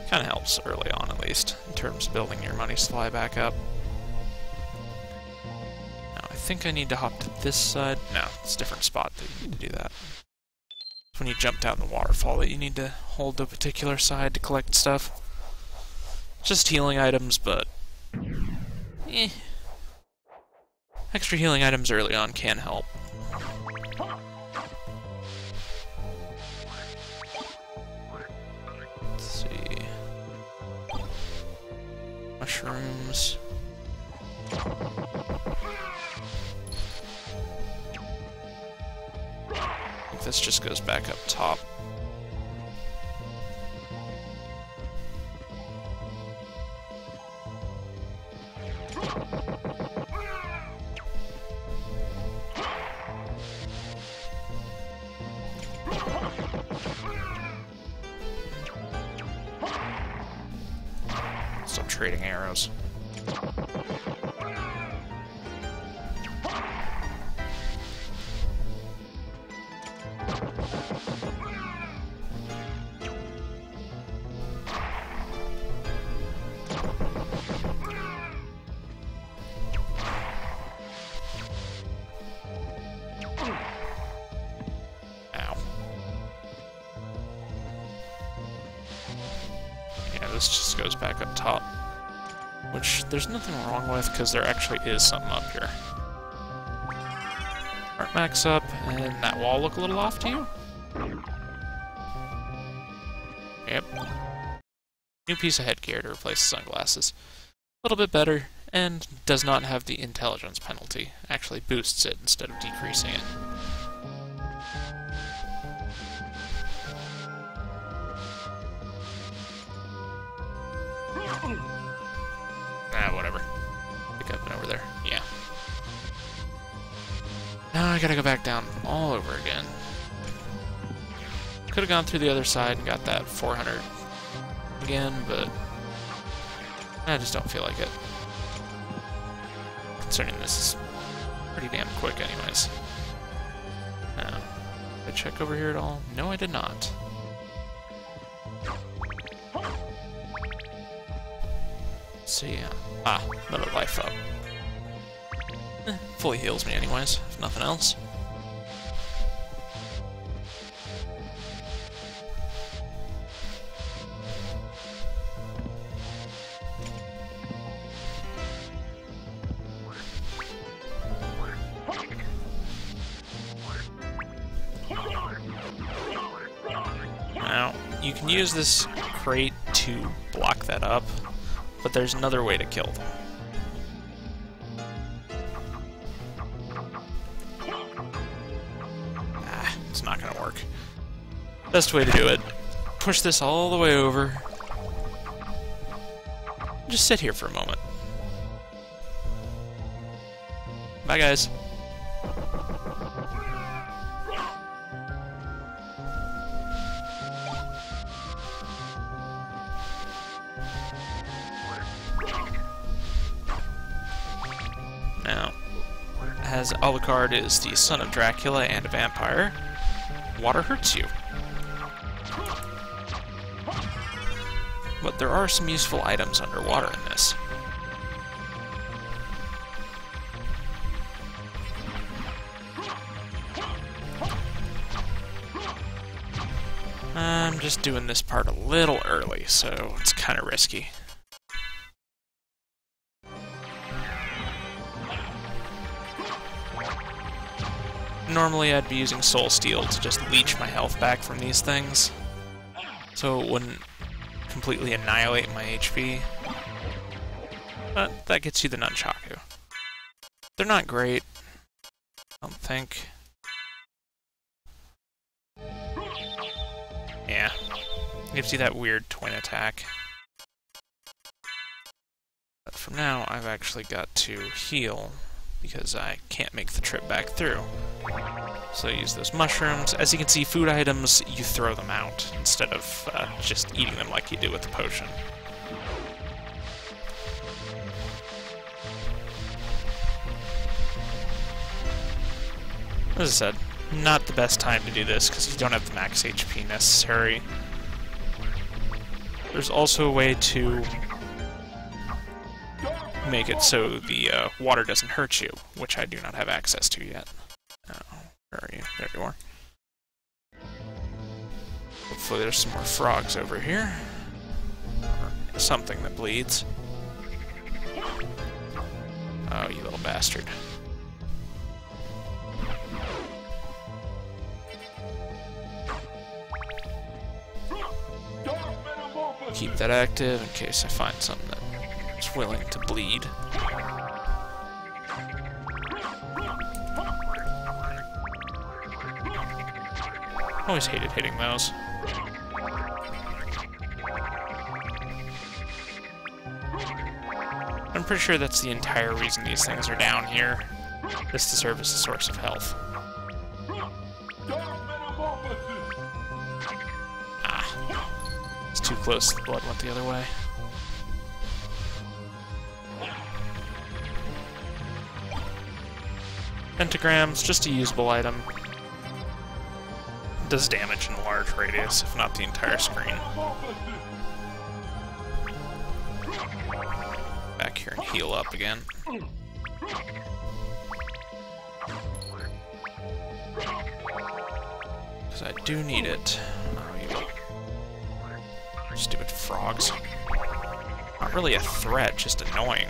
Kinda helps early on, at least, in terms of building your money supply back up. Now, I think I need to hop to this side. No, it's a different spot that you need to do that. It's when you jump down the waterfall that you need to hold the particular side to collect stuff. Just healing items, but... eh. Extra healing items early on can help. Let's see. Mushrooms. I think this just goes back up top. Stop trading arrows. This just goes back up top, which there's nothing wrong with because there actually is something up here. Heart max up, and that wall look a little off to you? Yep. New piece of headgear to replace the sunglasses. A little bit better, and does not have the intelligence penalty. Actually boosts it instead of decreasing it. Ah, whatever. I think I've been over there. Yeah. Now I gotta go back down all over again. Could have gone through the other side and got that 400 again, but I just don't feel like it. Concerning this is pretty damn quick anyways. Did I check over here at all? No, I did not. So yeah. Ah, another life up. Fully heals me anyways, if nothing else. Now, you can use this crate to block that up, but there's another way to kill them. Ah, it's not gonna work. Best way to do it, push this all the way over. Just sit here for a moment. Bye, guys. as Alucard is the son of Dracula and a vampire, water hurts you. But there are some useful items underwater in this. I'm just doing this part a little early, so it's kind of risky. Normally I'd be using Soul Steel to just leech my health back from these things, so it wouldn't completely annihilate my HP. But that gets you the Nunchaku. They're not great, I don't think. Yeah, gives you that weird twin attack. But for now, I've actually got to heal, because I can't make the trip back through. So I use those mushrooms. As you can see, food items, you throw them out, instead of just eating them like you do with the potion. As I said, not the best time to do this, because you don't have the max HP necessary. There's also a way to make it so the water doesn't hurt you, which I do not have access to yet. Oh, where are you? There you are. Hopefully there's some more frogs over here. Or something that bleeds. Oh, you little bastard. Keep that active in case I find something that's willing to bleed. Always hated hitting those. I'm pretty sure that's the entire reason these things are down here, is to serve as a source of health. Too close, the blood went the other way. Pentagrams, just a usable item. Does damage in a large radius, if not the entire screen. Back here and heal up again. Because I do need it. Stupid frogs. Not really a threat, just annoying.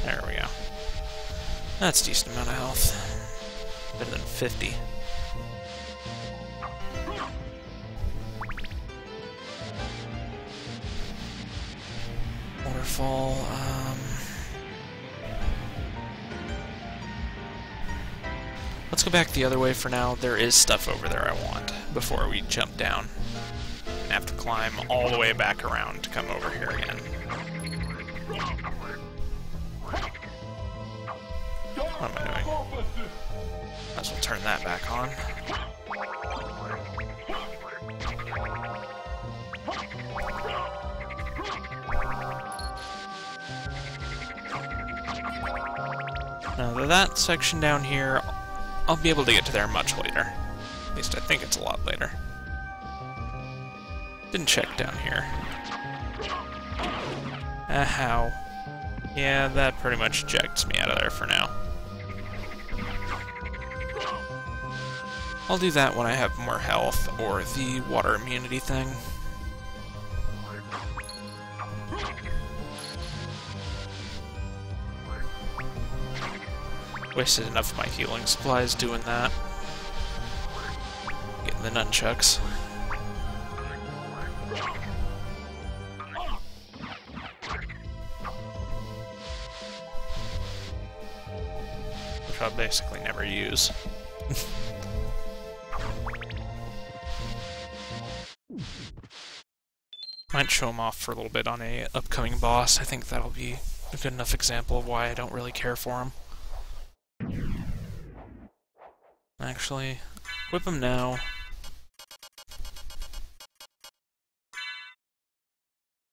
There we go. That's a decent amount of health. Better than 50. Waterfall, let's go back the other way for now. There is stuff over there I want before we jump down. Have to climb all the way back around to come over here again. What am I doing? Might as well turn that back on. Now that section down here, I'll be able to get to there much later. At least I think it's a lot later. Didn't check down here. How? Yeah, that pretty much ejects me out of there for now. I'll do that when I have more health, or the water immunity thing. Wasted enough of my healing supplies doing that. Getting the nunchucks. Which I'll basically never use. Might show him off for a little bit on a upcoming boss. I think that'll be a good enough example of why I don't really care for him. Actually, whip him now.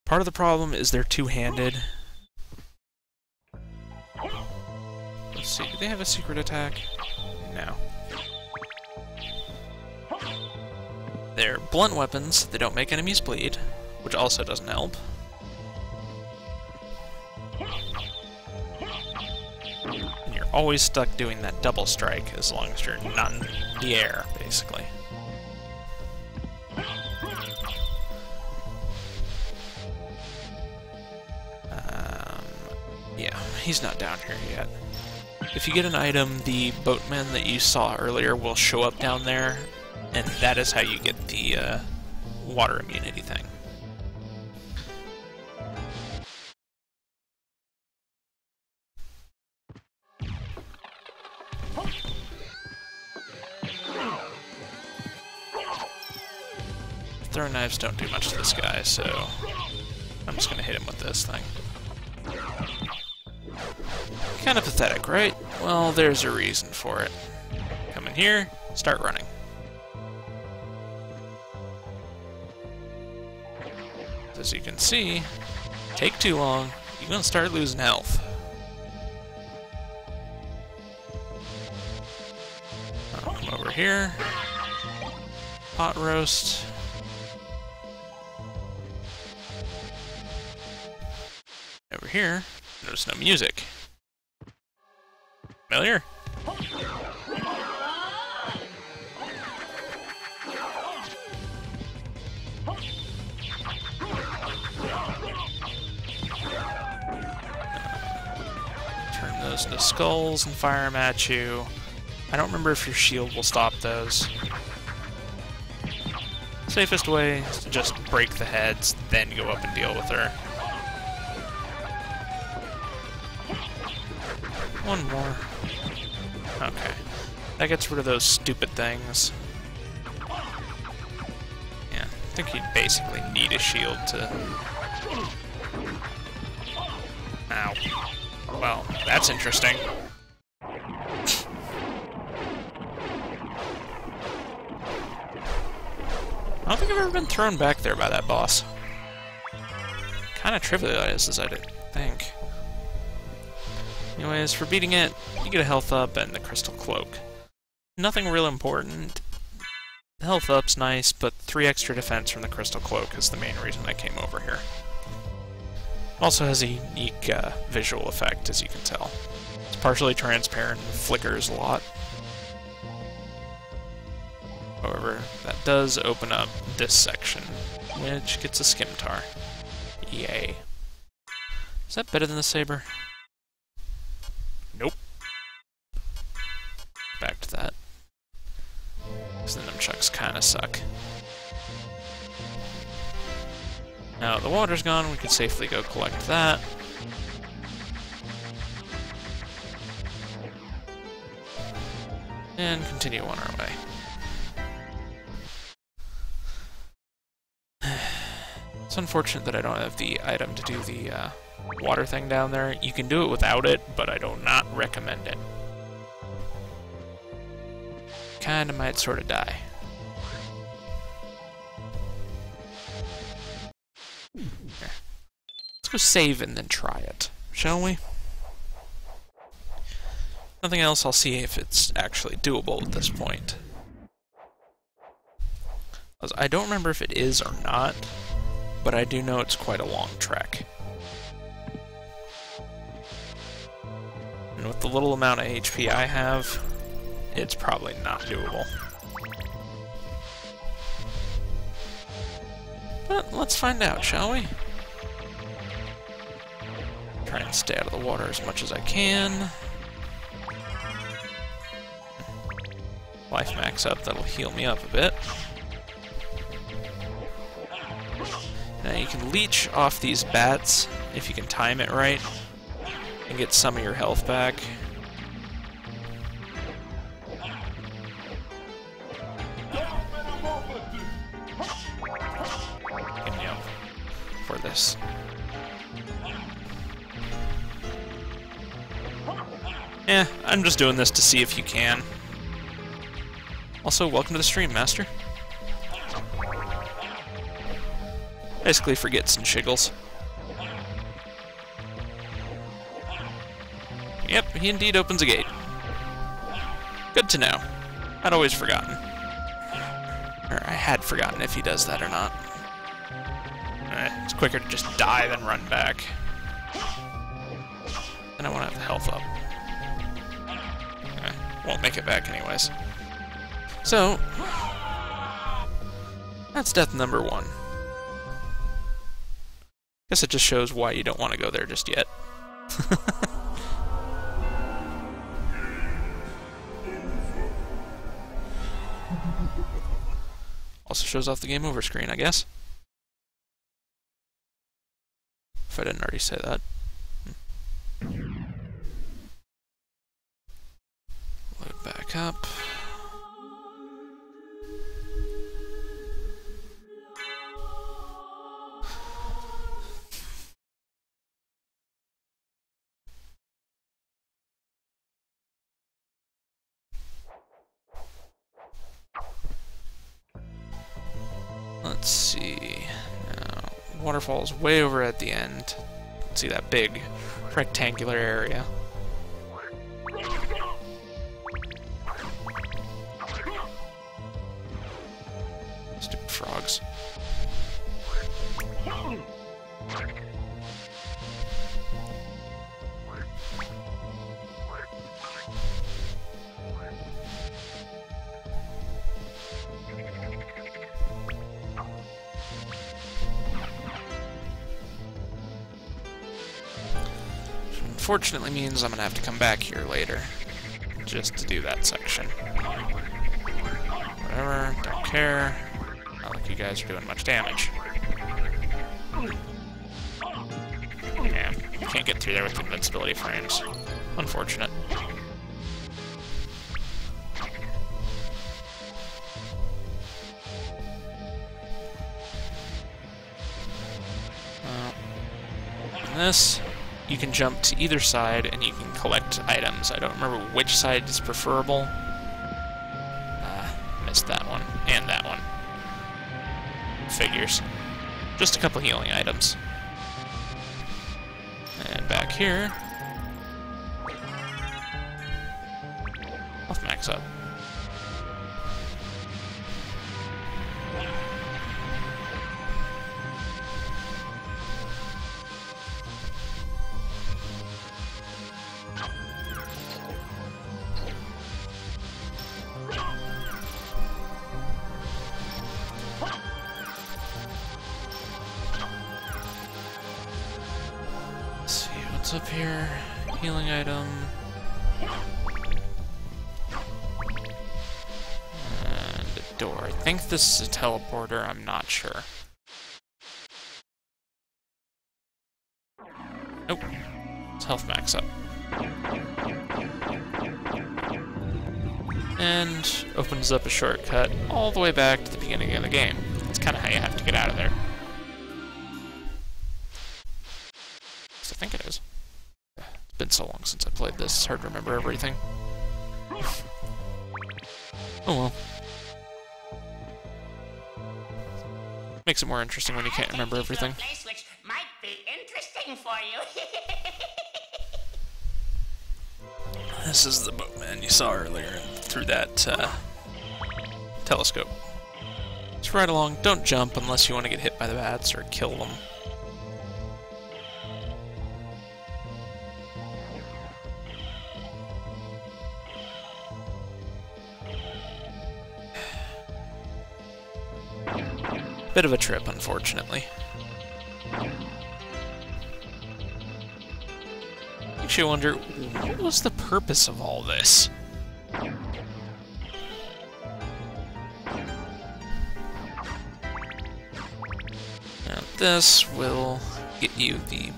Part of the problem is they're two-handed. see, do they have a secret attack? No. They're blunt weapons, they don't make enemies bleed, which also doesn't help. And you're always stuck doing that double strike as long as you're not in the air, basically. Yeah, he's not down here yet. If you get an item, the boatman that you saw earlier will show up down there, and that is how you get the water immunity thing. Throwing knives don't do much to this guy, so I'm just gonna hit him with this thing. Kind of pathetic, right? Well, there's a reason for it. Come in here, start running. As you can see, take too long, you're gonna start losing health. I'll come over here. Pot roast. Over here, notice no music. Familiar? Turn those into skulls and fire them at you. I don't remember if your shield will stop those. Safest way is to just break the heads, then go up and deal with her. One more. Okay. That gets rid of those stupid things. Yeah, I think you basically need a shield to... Ow. Well, that's interesting. I don't think I've ever been thrown back there by that boss. Kinda trivialized as I did think. Anyways, for beating it, you get a health up and the crystal cloak. Nothing real important. The health up's nice, but 3 extra defense from the crystal cloak is the main reason I came over here. Also has a unique visual effect, as you can tell. It's partially transparent and flickers a lot. However, that does open up this section, which gets a scimitar. Yay. Is that better than the saber? Nope. Back to that. Because the nunchucks kinda suck. Now the water's gone, we can safely go collect that. And continue on our way. It's unfortunate that I don't have the item to do the water thing down there. You can do it without it, but I do not recommend it. Kinda might sorta die. Here. Let's go save and then try it, shall we? Nothing else, I'll see if it's actually doable at this point. I don't remember if it is or not, but I do know it's quite a long trek. And with the little amount of HP I have, it's probably not doable. But let's find out, shall we? Try and stay out of the water as much as I can. Life max up, that'll heal me up a bit. Now you can leech off these bats if you can time it right and get some of your health back. Get me up for this. Yeah, I'm just doing this to see if you can. Also, welcome to the stream, Master. Basically for gits and shiggles. Yep, he indeed opens a gate. Good to know. I'd always forgotten. Or I had forgotten if he does that or not. It's quicker to just die than run back. And I want to have health up. Won't make it back anyways. So, that's death number 1. Guess it just shows why you don't want to go there just yet. Also shows off the game over screen, I guess. If I didn't already say that. Load back up. Let's see. Waterfall's way over at the end. Let's see that big rectangular area. Stupid frogs. Unfortunately means I'm gonna have to come back here later just to do that section. Whatever, don't care. Not like you guys are doing much damage. Yeah, can't get through there with invincibility frames. Unfortunate. This, you can jump to either side and you can collect items. I don't remember which side is preferable. Missed that one. And that one. Figures. Just a couple healing items. And back here... I'll max up. Up here, healing item, and a door. I think this is a teleporter, I'm not sure. Nope, it's health max up. And opens up a shortcut all the way back to the beginning of the game. That's kind of how you have to get out of there. I think it is. It's been so long since I played this, it's hard to remember everything. Oh well. Makes it more interesting when you can't remember everything. A place which might be interesting for you. This is the boatman you saw earlier through that telescope. Just ride along, don't jump unless you want to get hit by the bats or kill them. Bit of a trip, unfortunately. Makes you wonder, what was the purpose of all this? Now this will get you the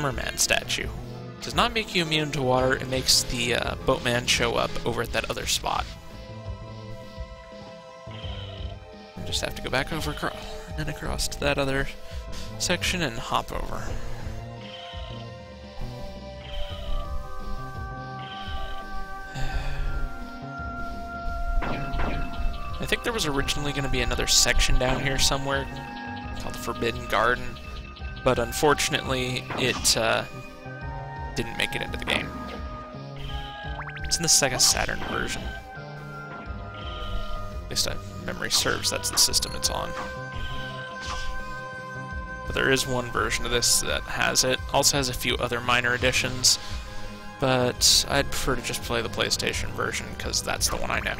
merman statue. It does not make you immune to water, it makes the boatman show up over at that other spot. Just have to go back over and across to that other section and hop over. I think there was originally going to be another section down here somewhere called the Forbidden Garden, but unfortunately it didn't make it into the game. It's in the Sega Saturn version. At least memory serves, that's the system it's on. But there is one version of this that has it. Also has a few other minor additions, but I'd prefer to just play the PlayStation version because that's the one I know.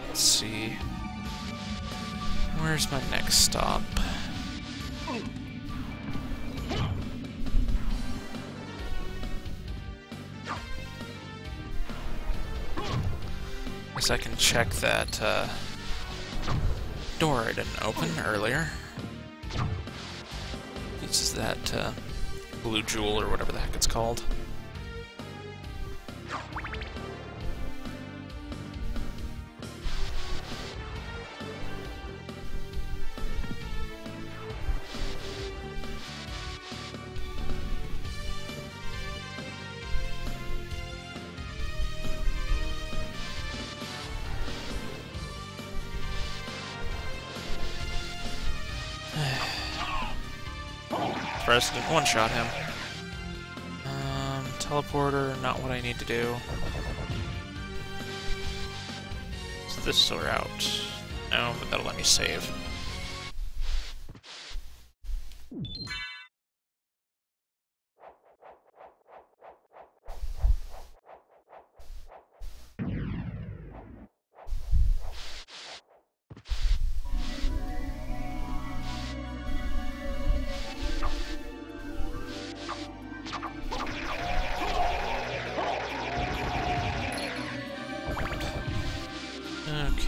Let's see. Where's my next stop? Guess I can check that door I didn't open earlier. This is that blue jewel or whatever the heck it's called. President one-shot him. Teleporter, not what I need to do. Is this the route? No, but that'll let me save.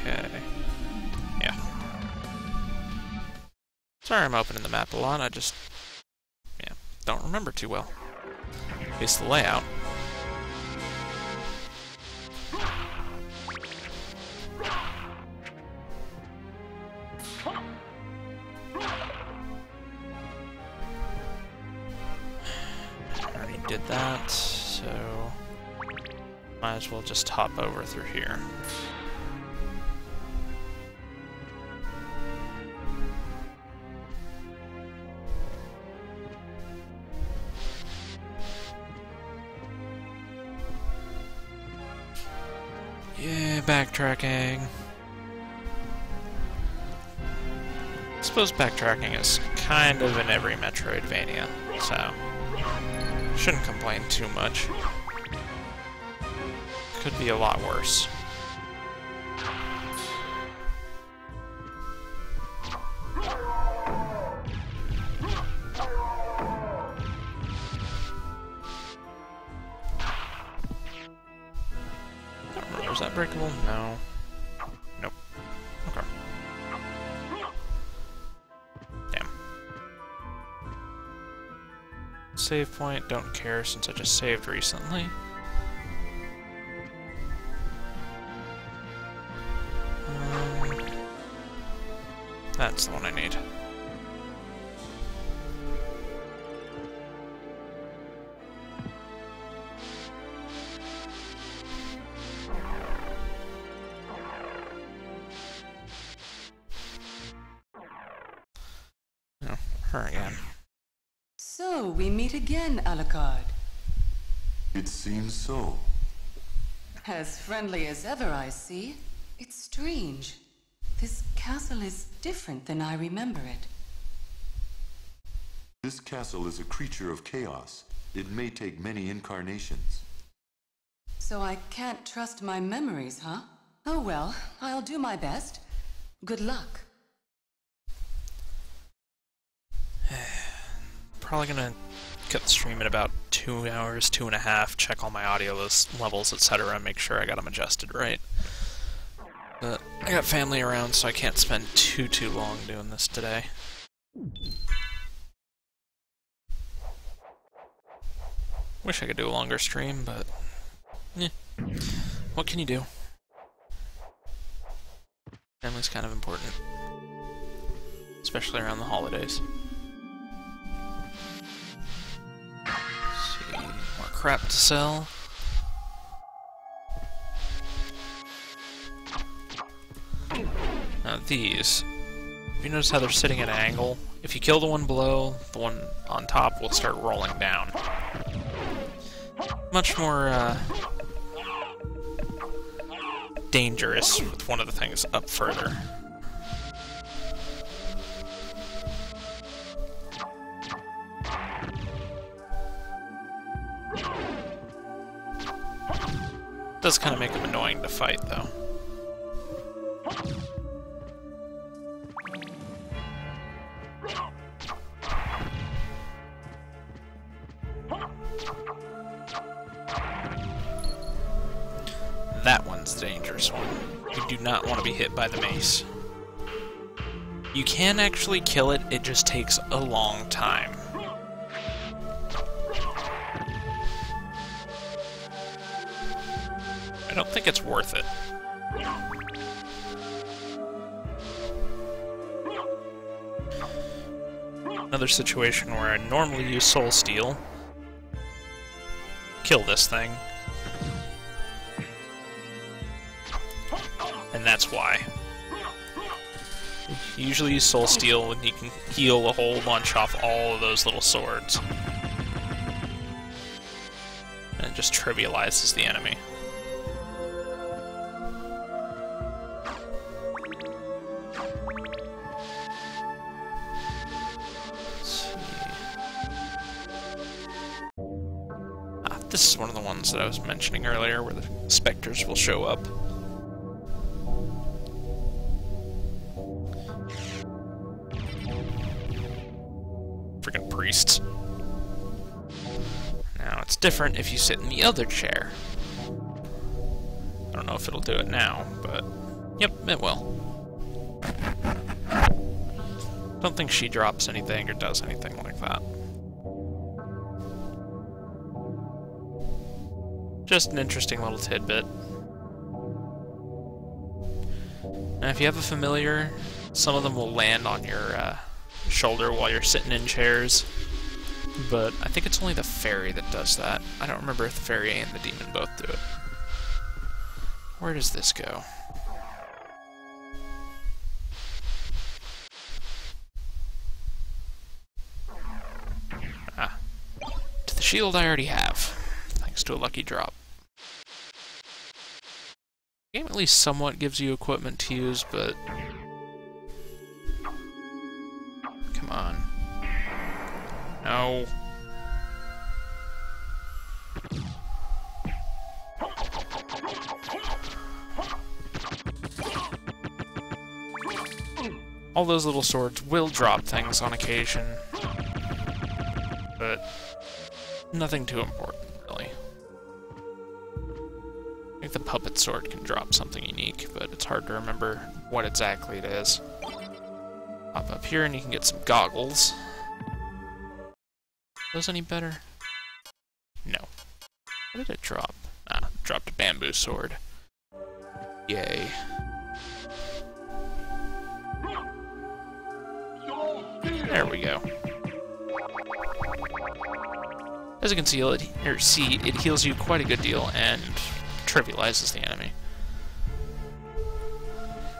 Okay. Yeah. Sorry I'm opening the map a lot, I just... yeah, don't remember too well. At least the layout. Already did that, so... might as well just hop over through here. Yeah, backtracking. I suppose backtracking is kind of in every Metroidvania, so shouldn't complain too much. Could be a lot worse. Is that breakable? No. Nope. Okay. Damn. Save point, don't care since I just saved recently. That's the one I need. Oh, her again. So, we meet again, Alucard. It seems so. As friendly as ever, I see. It's strange. This castle is different than I remember it. This castle is a creature of chaos. It may take many incarnations. So I can't trust my memories, huh? Oh well, I'll do my best. Good luck. Probably gonna cut the stream in about 2 hours, 2.5, check all my audio levels, etc., make sure I got them adjusted right. But I got family around, so I can't spend too long doing this today. Wish I could do a longer stream, but... yeah. What can you do? Family's kind of important. especially around the holidays. Let's see, more crap to sell. Now these, if you notice how they're sitting at an angle, if you kill the one below, the one on top will start rolling down. Much more dangerous with one of the things up further. Does kind of make them annoying to fight, though. That one's the dangerous one. You do not want to be hit by the mace. You can actually kill it, it just takes a long time. I don't think it's worth it. Another situation where I normally use Soul Steal. Kill this thing. And that's why. You usually use Soul Steal when you can heal a whole bunch off all of those little swords. And it just trivializes the enemy. This is one of the ones that I was mentioning earlier, where the specters will show up. Freaking priests. Now, it's different if you sit in the other chair. I don't know if it'll do it now, but... Yep, it will. Don't think she drops anything or does anything like that. Just an interesting little tidbit. And if you have a familiar, some of them will land on your shoulder while you're sitting in chairs. But I think it's only the fairy that does that. I don't remember if the fairy and the demon both do it. Where does this go? Ah. To the shield I already have. To a lucky drop. The game at least somewhat gives you equipment to use, but... Come on. No. All those little swords will drop things on occasion, but nothing too important, really. I think the puppet sword can drop something unique, but it's hard to remember what exactly it is. Pop up here and you can get some goggles. Those any better? No. What did it drop? Ah, it dropped a bamboo sword. Yay. There we go. As you can see, it heals you quite a good deal and trivializes the enemy.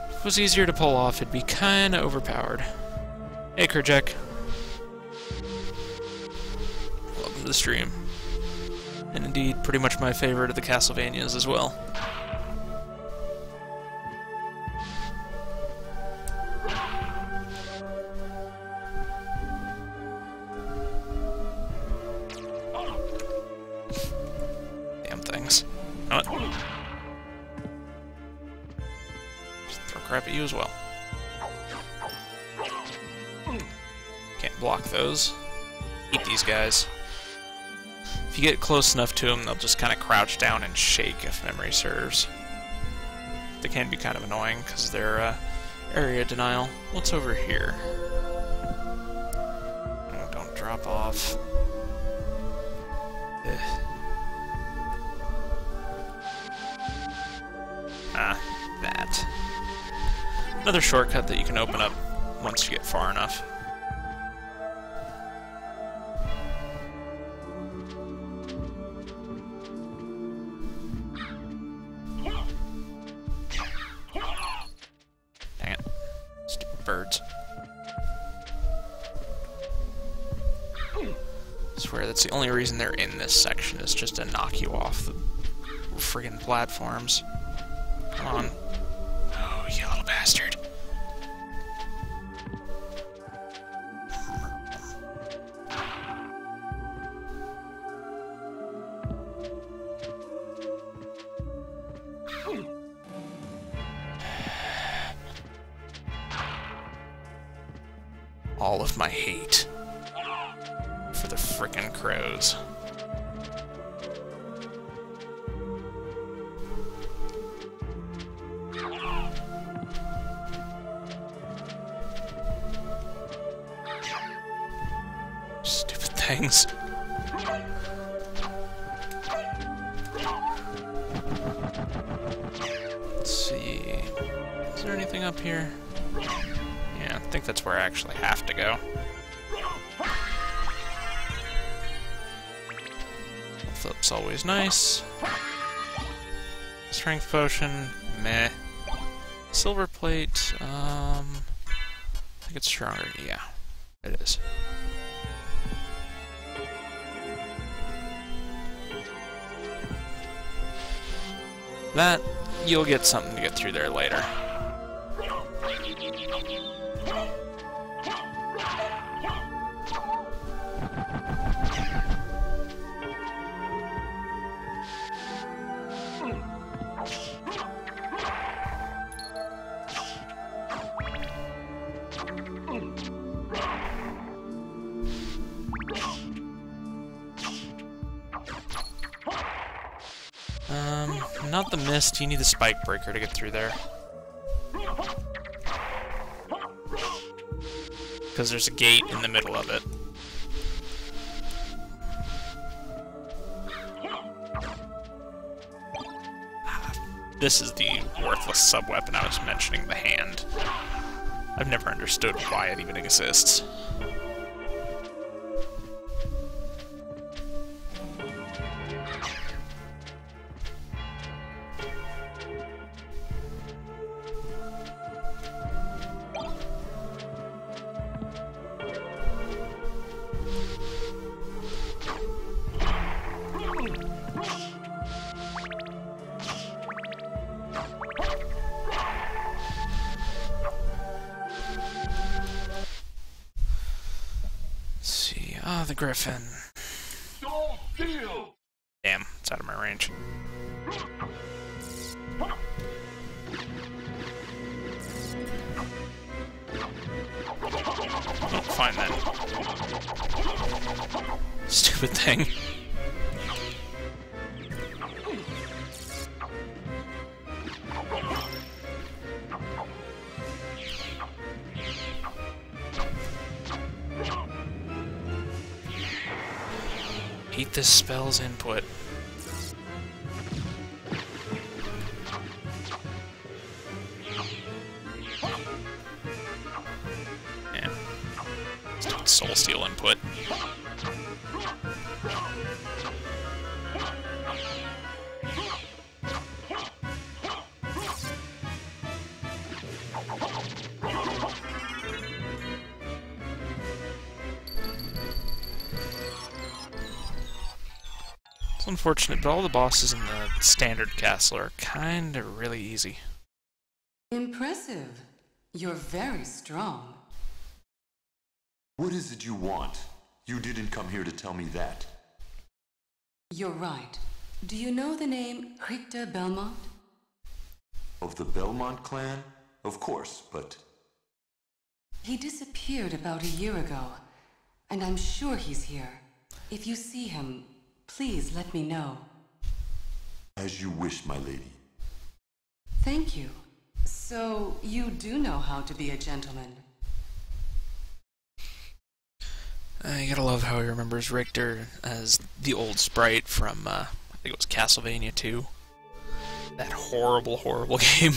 If it was easier to pull off, it'd be kinda overpowered. Hey, Kerjek. Welcome to the stream. And indeed, pretty much my favorite of the Castlevanias as well. Damn things. Know it? Just throw crap at you as well. Can't block those. Eat these guys. If you get close enough to them, they'll just kind of crouch down and shake, if memory serves. They can be kind of annoying, because they're area denial. What's over here? Oh, don't drop off. Ugh. Ah, that. Another shortcut that you can open up once you get far enough. Dang it. Stupid birds. I swear that's the only reason they're in this section, is just to knock you off the friggin' platforms. Come on. Oh, you little bastard. All of my hate for the frickin' crows. Stupid things. Let's see. Is there anything up here? Yeah, I think that's where I actually have to go. Flip's always nice. Strength potion, meh. Silver plate, I think it's stronger. Yeah, it is. That, you'll get something to get through there later. Not the mist, you need the spike breaker to get through there. Because there's a gate in the middle of it. This is the worthless sub-weapon I was mentioning, the hand. I've never understood why it even exists. The griffin. Damn, it's out of my range. Oh, fine then. Stupid thing. Hate this spell's input. Yeah. Stupid soul steal input. It's unfortunate, but all the bosses in the standard castle are kinda really easy. Impressive. You're very strong. What is it you want? You didn't come here to tell me that. You're right. Do you know the name Richter Belmont? Of the Belmont clan? Of course, but... He disappeared about a year ago, and I'm sure he's here. If you see him, please let me know. As you wish, my lady. Thank you. So, you do know how to be a gentleman. You gotta love how he remembers Richter as the old sprite from, I think it was Castlevania 2. That horrible, horrible game.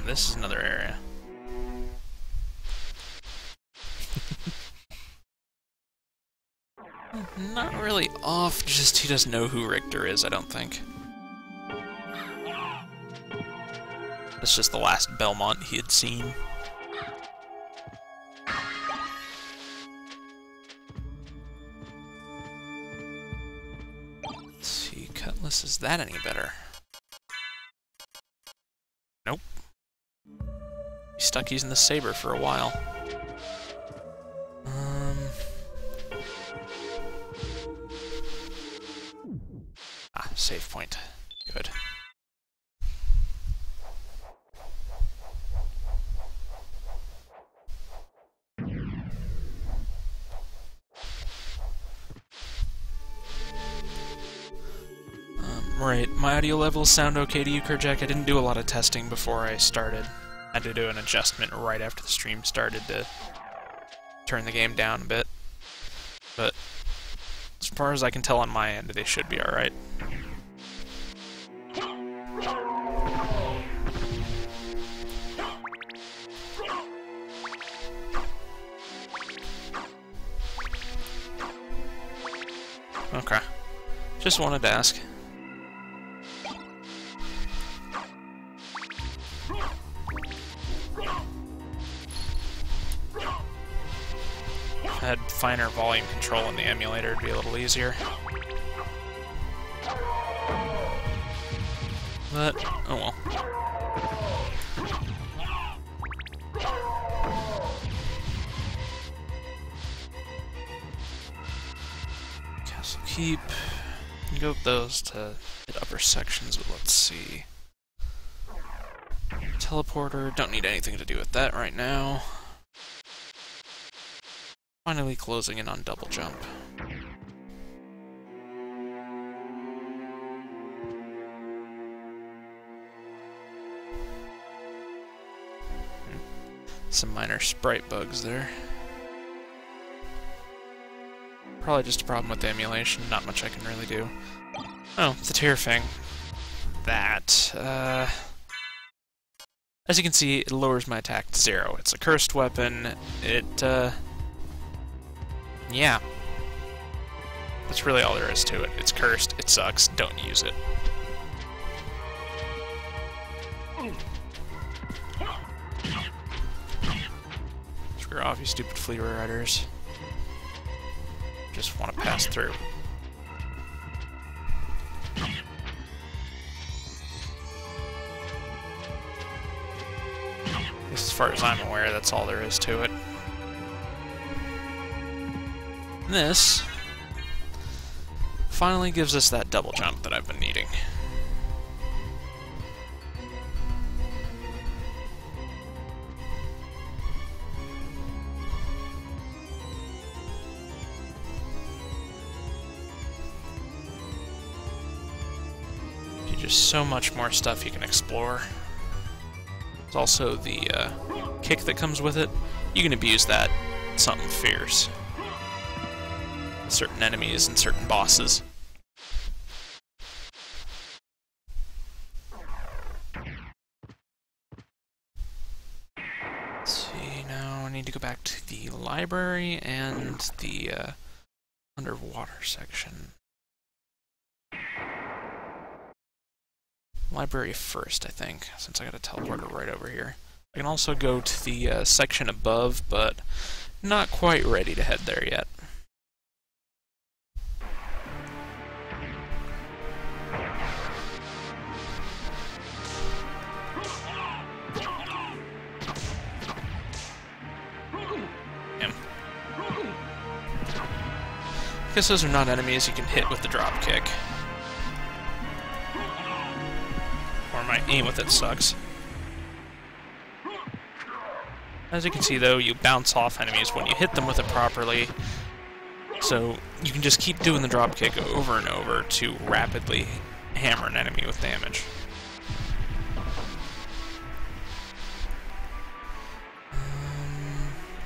this is another area. Not really off, just he doesn't know who Richter is, I don't think. That's just the last Belmont he had seen. Let's see, Cutlass, is that any better? Nope. He's stuck using the saber for a while. Save point. Good. Right, my audio levels sound okay to you, Kerjack? I didn't do a lot of testing before I started. I had to do an adjustment right after the stream started to turn the game down a bit. But as far as I can tell on my end, they should be alright. Okay. Just wanted to ask. If I had finer volume control in the emulator, it'd be a little easier. But, oh well. Castle Keep. Go with those to hit upper sections, but let's see. Teleporter, don't need anything to do with that right now. Finally closing in on double jump. Some minor sprite bugs there. Probably just a problem with the emulation, not much I can really do. Oh, the tear thing. That, as you can see, it lowers my attack to 0. It's a cursed weapon. Yeah. That's really all there is to it. It's cursed, it sucks, don't use it. Screw off, you stupid flea riders. Just want to pass through. As far as I'm aware, that's all there is to it. And this finally gives us that double jump that I've been needing. There's so much more stuff you can explore. There's also the kick that comes with it. You can abuse that something fierce. Certain enemies and certain bosses. Let's see, now I need to go back to the library and the underwater section. Library first, I think, since I got a teleporter right over here. I can also go to the section above, but not quite ready to head there yet. I guess those are not enemies you can hit with the drop kick. Or my aim with it sucks. As you can see though, you bounce off enemies when you hit them with it properly. So you can just keep doing the drop kick over and over to rapidly hammer an enemy with damage.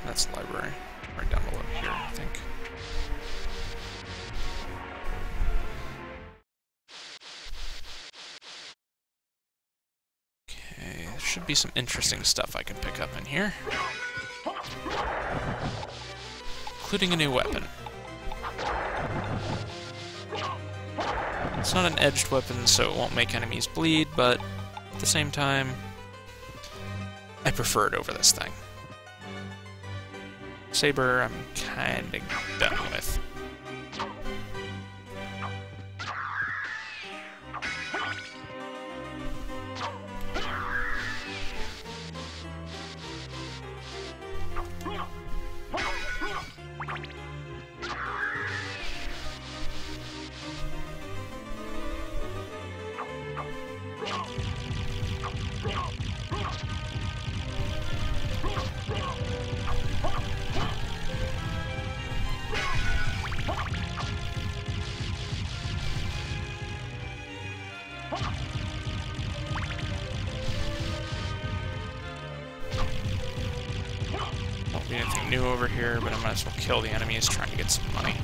That's the library. Right down below here, I think. should be some interesting stuff I can pick up in here. Including a new weapon. It's not an edged weapon, so it won't make enemies bleed, but at the same time, I prefer it over this thing. Saber, I'm kinda done with. Won't be anything new over here, but I might as well kill the enemies trying to get some money.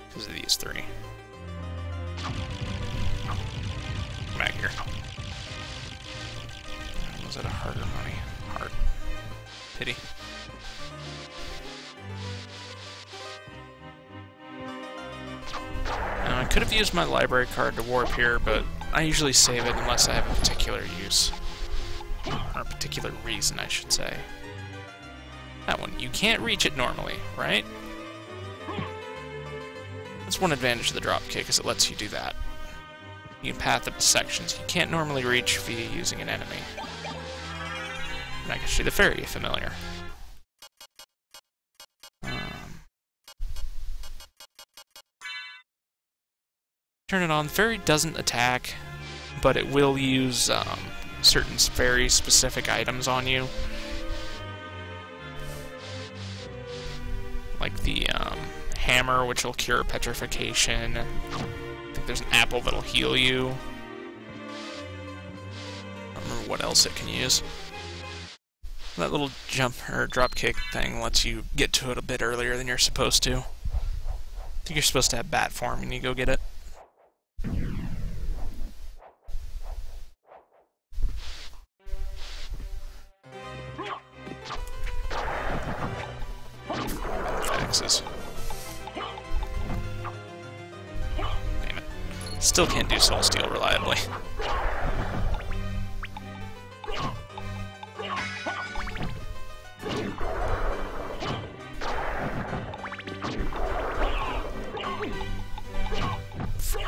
Because of these three. Come back here. Was it a harder money? Heart. Pity. Now, I could have used my library card to warp here, but I usually save it unless I have a particular use. Or a particular reason, I should say. That one. You can't reach it normally, right? That's one advantage of the dropkick, is it lets you do that. You can path up to sections you can't normally reach via using an enemy. And I can show you the fairy familiar. Turn it on. The fairy doesn't attack, but it will use certain very specific items on you. Like the hammer, which will cure petrification. I think there's an apple that'll heal you. I don't remember what else it can use. That little jump or drop kick thing lets you get to it a bit earlier than you're supposed to. I think you're supposed to have bat form and you go get it. Axes. Damn it. Still can't do soul steal reliably.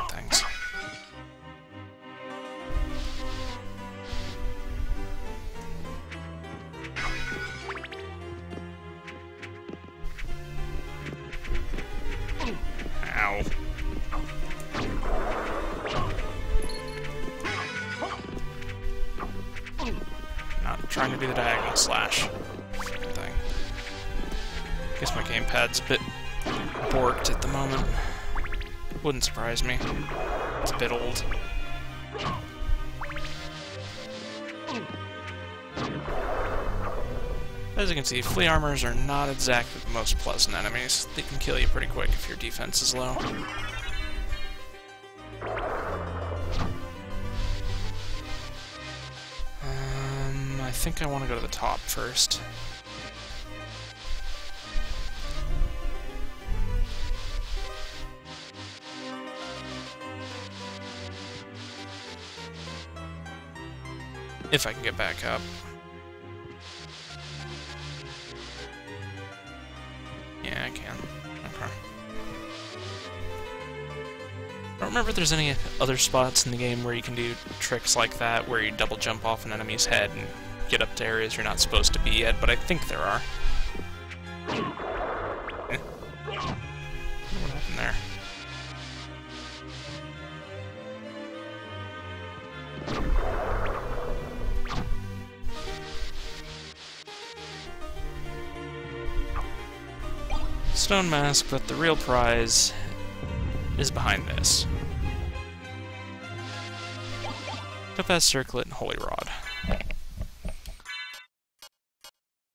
Things. Ow. Not trying to do the diagonal slash thing. Guess my gamepad's a bit borked at the moment. Wouldn't surprise me. It's a bit old. As you can see, flea armors are not exactly the most pleasant enemies. They can kill you pretty quick if your defense is low. I think I want to go to the top first. If I can get back up. Yeah, I can. Okay. I don't remember if there's any other spots in the game where you can do tricks like that, where you double jump off an enemy's head and get up to areas you're not supposed to be yet, but I think there are. What happened there? Stone mask, but the real prize is behind this. Topaz circlet and holy rod.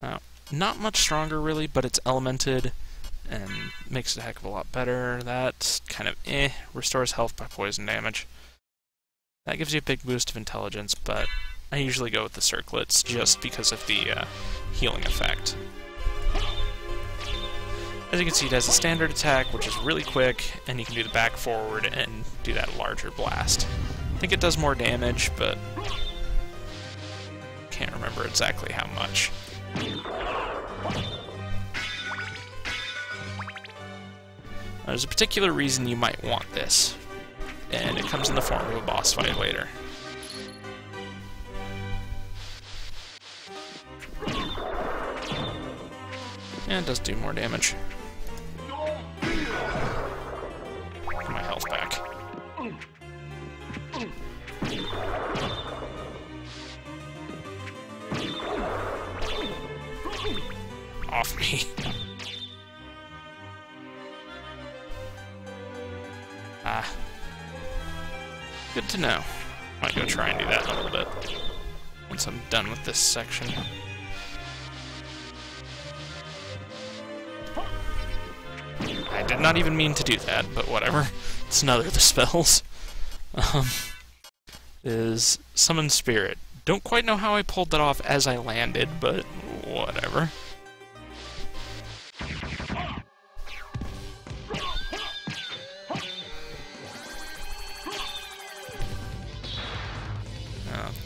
Now, not much stronger really, but it's elemented and makes it a heck of a lot better. That's kind of restores health by poison damage. That gives you a big boost of intelligence, but I usually go with the circlets just because of the healing effect. As you can see, it has a standard attack, which is really quick, and you can do the back forward and do that larger blast. I think it does more damage, but can't remember exactly how much. There's a particular reason you might want this, and it comes in the form of a boss fight later. Yeah, it does do more damage. Get my health back. Off me. Good to know. Might go try and do that in a little bit once I'm done with this section. I did not even mean to do that, but whatever. It's another of the spells. Is Summon Spirit. Don't quite know how I pulled that off as I landed, but whatever.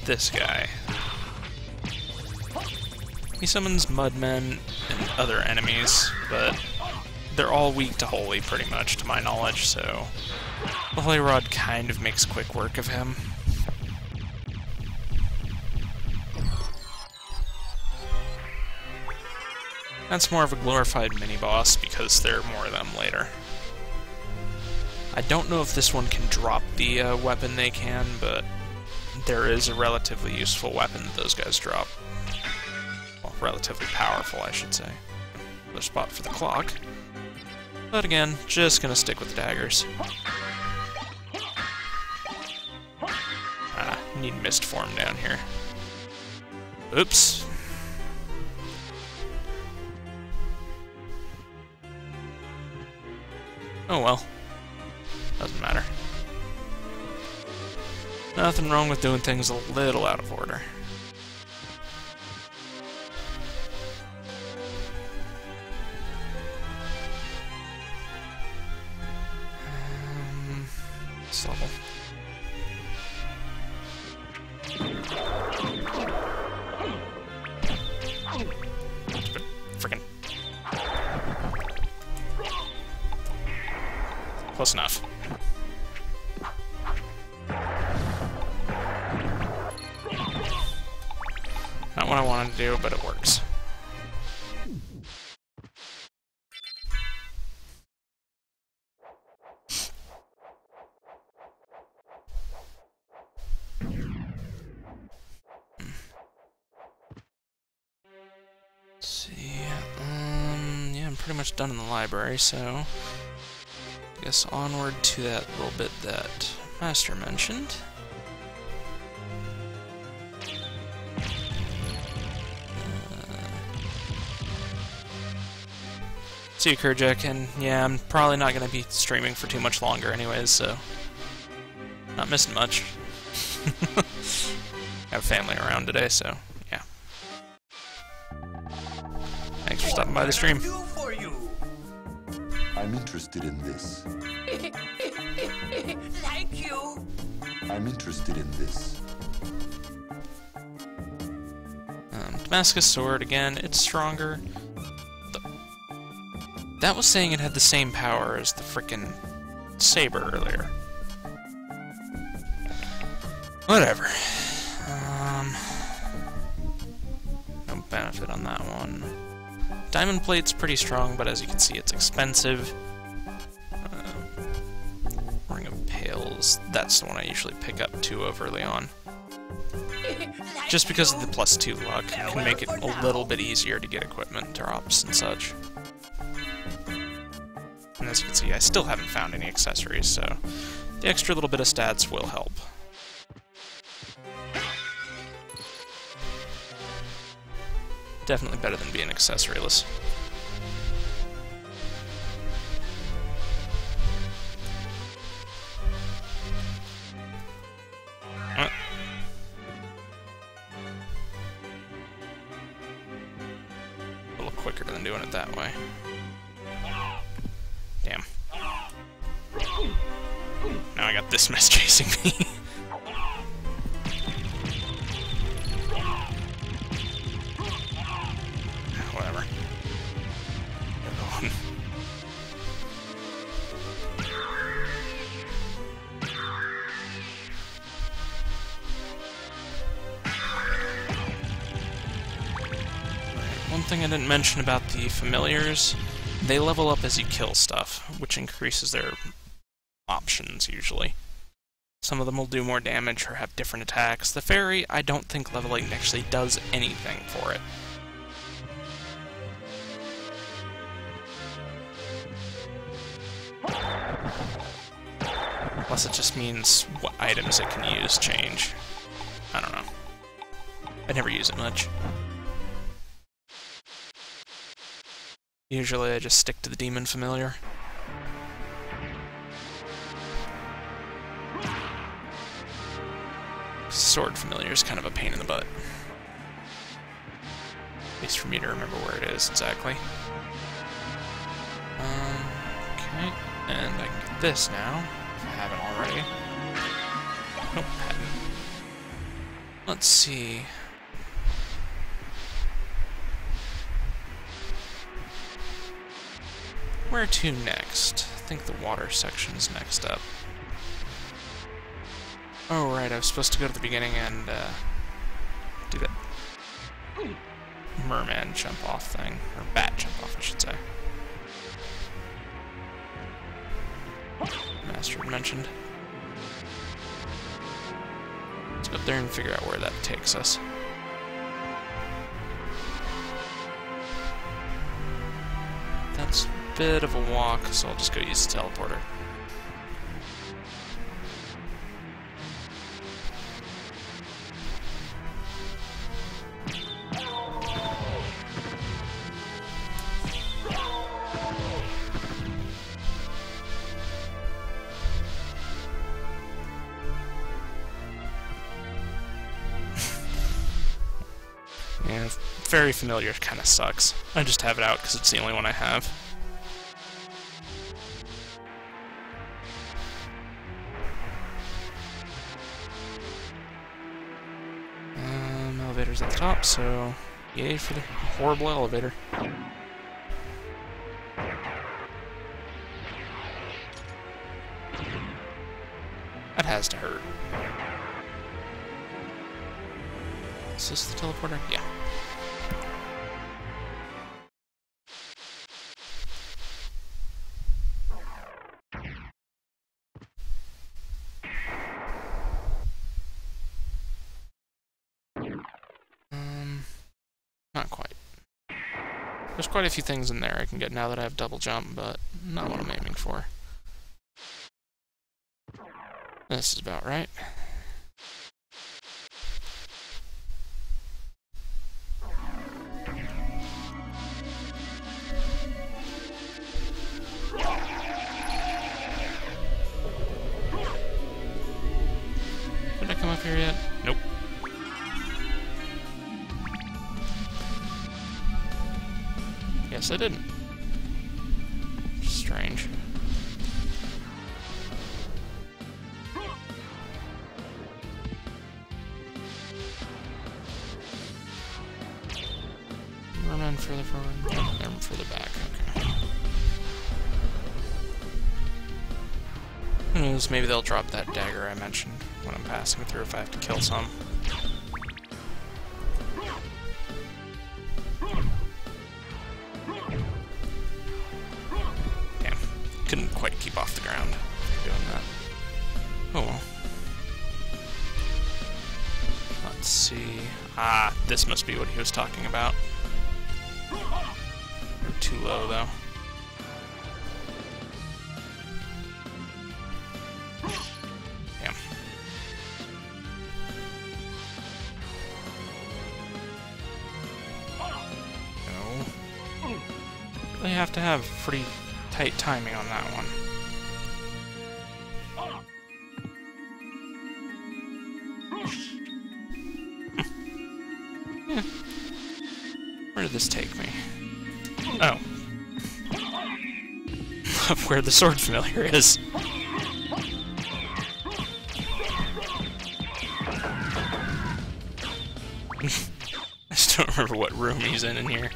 This guy. He summons mudmen and other enemies, but they're all weak to Holy, pretty much, to my knowledge, so the Holy Rod kind of makes quick work of him. That's more of a glorified mini-boss, because there are more of them later. I don't know if this one can drop the weapon they can, but there is a relatively useful weapon that those guys drop. Well, relatively powerful, I should say. Another spot for the clock. But again, just gonna stick with the daggers. Need mist form down here. Oops. Oh well. Doesn't matter. Nothing wrong with doing things a little out of order. This level. Freaking. Close enough. Not what I wanted to do, but it works. Let's see. Yeah, I'm pretty much done in the library, so I guess onward to that little bit that Master mentioned. See you, Kerjack, and yeah, I'm probably not going to be streaming for too much longer anyways, so not missing much. Have family around today, so yeah. Thanks for stopping by the stream. I'm interested in this. Thank you. I'm interested in this. Damascus Sword, again, it's stronger. That was saying it had the same power as the frickin' saber earlier. Whatever. No benefit on that one. Diamond Plate's pretty strong, but as you can see, it's expensive. Ring of Pails, that's the one I usually pick up 2 of early on. Just because of the +2 luck, can make it a little bit easier to get equipment drops and such. And as you can see, I still haven't found any accessories, so the extra little bit of stats will help. Definitely better than being accessoryless. quicker than doing it that way. Damn. Now I got this mess chasing me. Whatever. Get on. One thing I didn't mention about the familiars, they level up as you kill stuff, which increases their options, usually. Some of them will do more damage or have different attacks. The fairy, I don't think leveling actually does anything for it. Unless it just means what items it can use change. I don't know. I never use it much. Usually I just stick to the demon familiar. Sword familiar is kind of a pain in the butt. At least for me to remember where it is exactly. Okay, and I can get this now, if I haven't already. Nope, hadn't. Let's see. Where to next? I think the water section's next up. Oh, right, I was supposed to go to the beginning and, do that merman jump-off thing. Or bat jump-off, I should say. Master had mentioned. Let's go up there and figure out where that takes us. That's a bit of a walk, so I'll just go use the teleporter. Yeah, very familiar kind of sucks. I just have it out because it's the only one I have. Elevator's at the top, so yay for the horrible elevator. That has to hurt. Is this the teleporter? Yeah. Not quite. There's quite a few things in there I can get now that I have double jump, but not what I'm aiming for. This is about right. Did I come up here yet? Nope. Yes, I didn't. Strange. Run further forward, and further back. Okay. Who knows? Maybe they'll drop that dagger I mentioned when I'm passing through if I have to kill some. Couldn't quite keep off the ground doing that. Oh well. Let's see. Ah, this must be what he was talking about. They're too low, though. Damn. No. They have to have pretty tight timing on that one. Yeah. Where did this take me? Oh. Of where the sword familiar is. I just don't remember what room he's in here.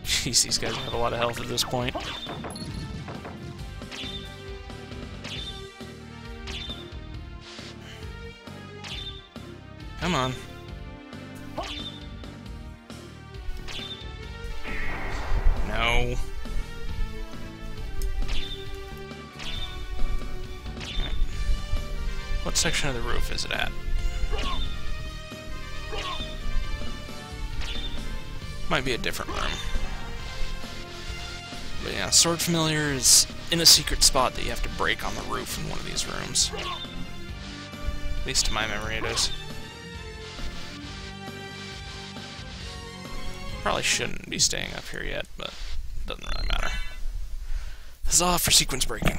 Jeez, these guys have a lot of health at this point. Come on. No. What section of the roof is it at? Might be a different room. But yeah, Sword Familiar is in a secret spot that you have to break on the roof in one of these rooms. At least to my memory it is. Probably shouldn't be staying up here yet, but it doesn't really matter. This is all for sequence breaking.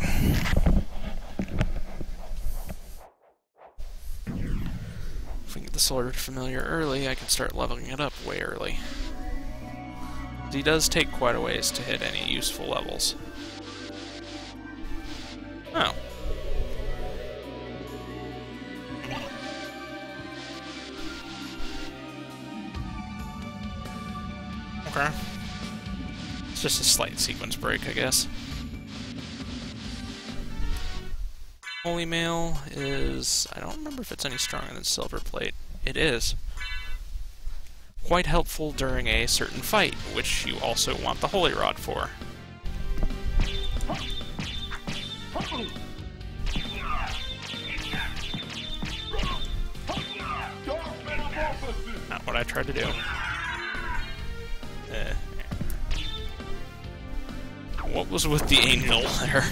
If we get the Sword Familiar early, I can start leveling it up way early. He does take quite a ways to hit any useful levels. Oh. Okay. It's just a slight sequence break, I guess. Holy Mail is... I don't remember if it's any stronger than Silver Plate. It is. Quite helpful during a certain fight, which you also want the Holy Rod for. Not what I tried to do. What was with the angel there?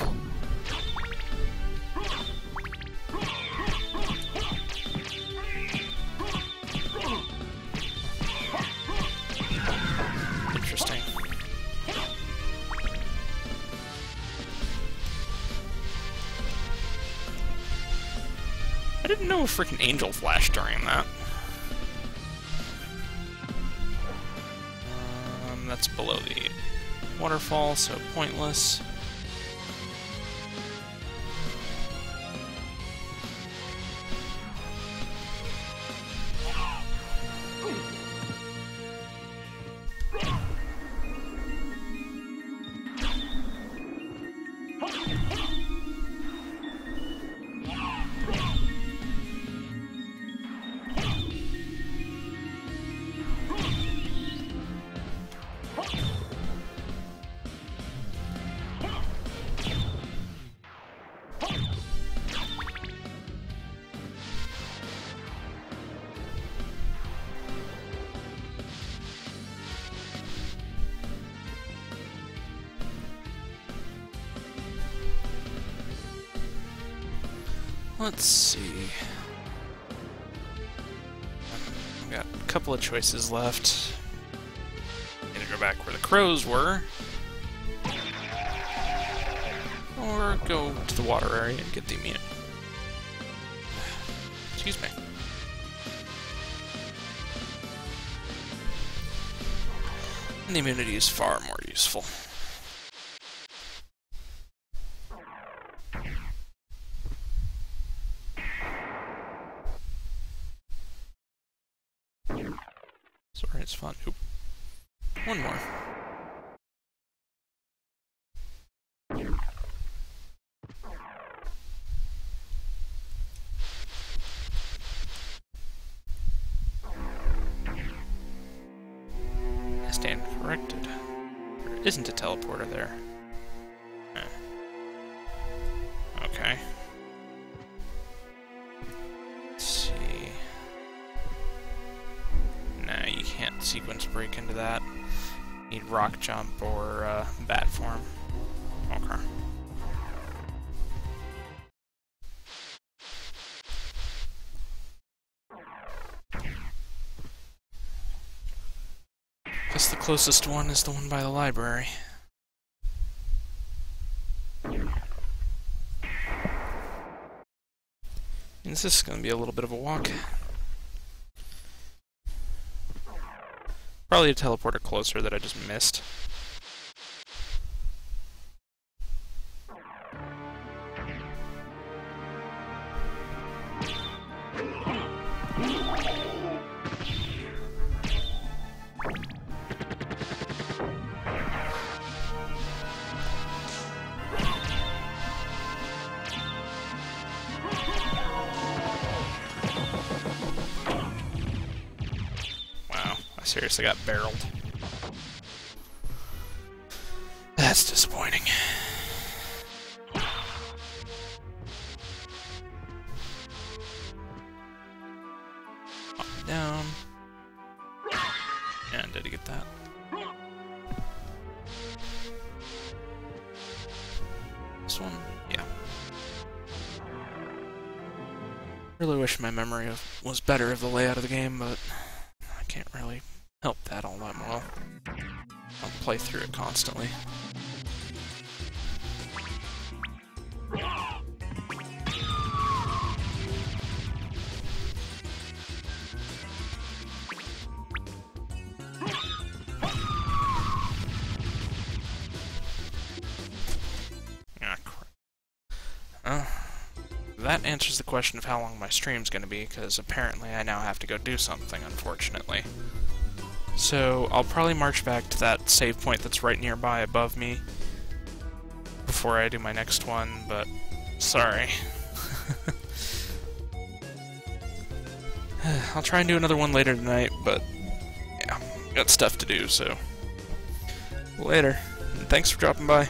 Interesting. I didn't know a freaking angel flashed during that. That's below the waterfall, so pointless. Let's see. I've got a couple of choices left. I'm gonna go back where the crows were. Or go to the water area and get the immunity. Excuse me. And the immunity is far more useful. Sorry, it's fun. Oop. One more. I stand corrected. There isn't a teleporter there. Okay. Let's see. Nah, you can't sequence break into that. Need rock jump or bat form. Okay. Guess the closest one is the one by the library. Means this is going to be a little bit of a walk. Probably a teleporter closer that I just missed. Seriously got barreled. That's disappointing. Up and down. And did he get that? This one? Yeah. Really wish my memory was better of the layout of the game, but I can't really help that all that well. I'll play through it constantly. Ah, crap. That answers the question of how long my stream's gonna be, because apparently I now have to go do something, unfortunately. So, I'll probably march back to that save point that's right nearby above me before I do my next one, but sorry. I'll try and do another one later tonight, but yeah, got stuff to do, so later. And thanks for dropping by.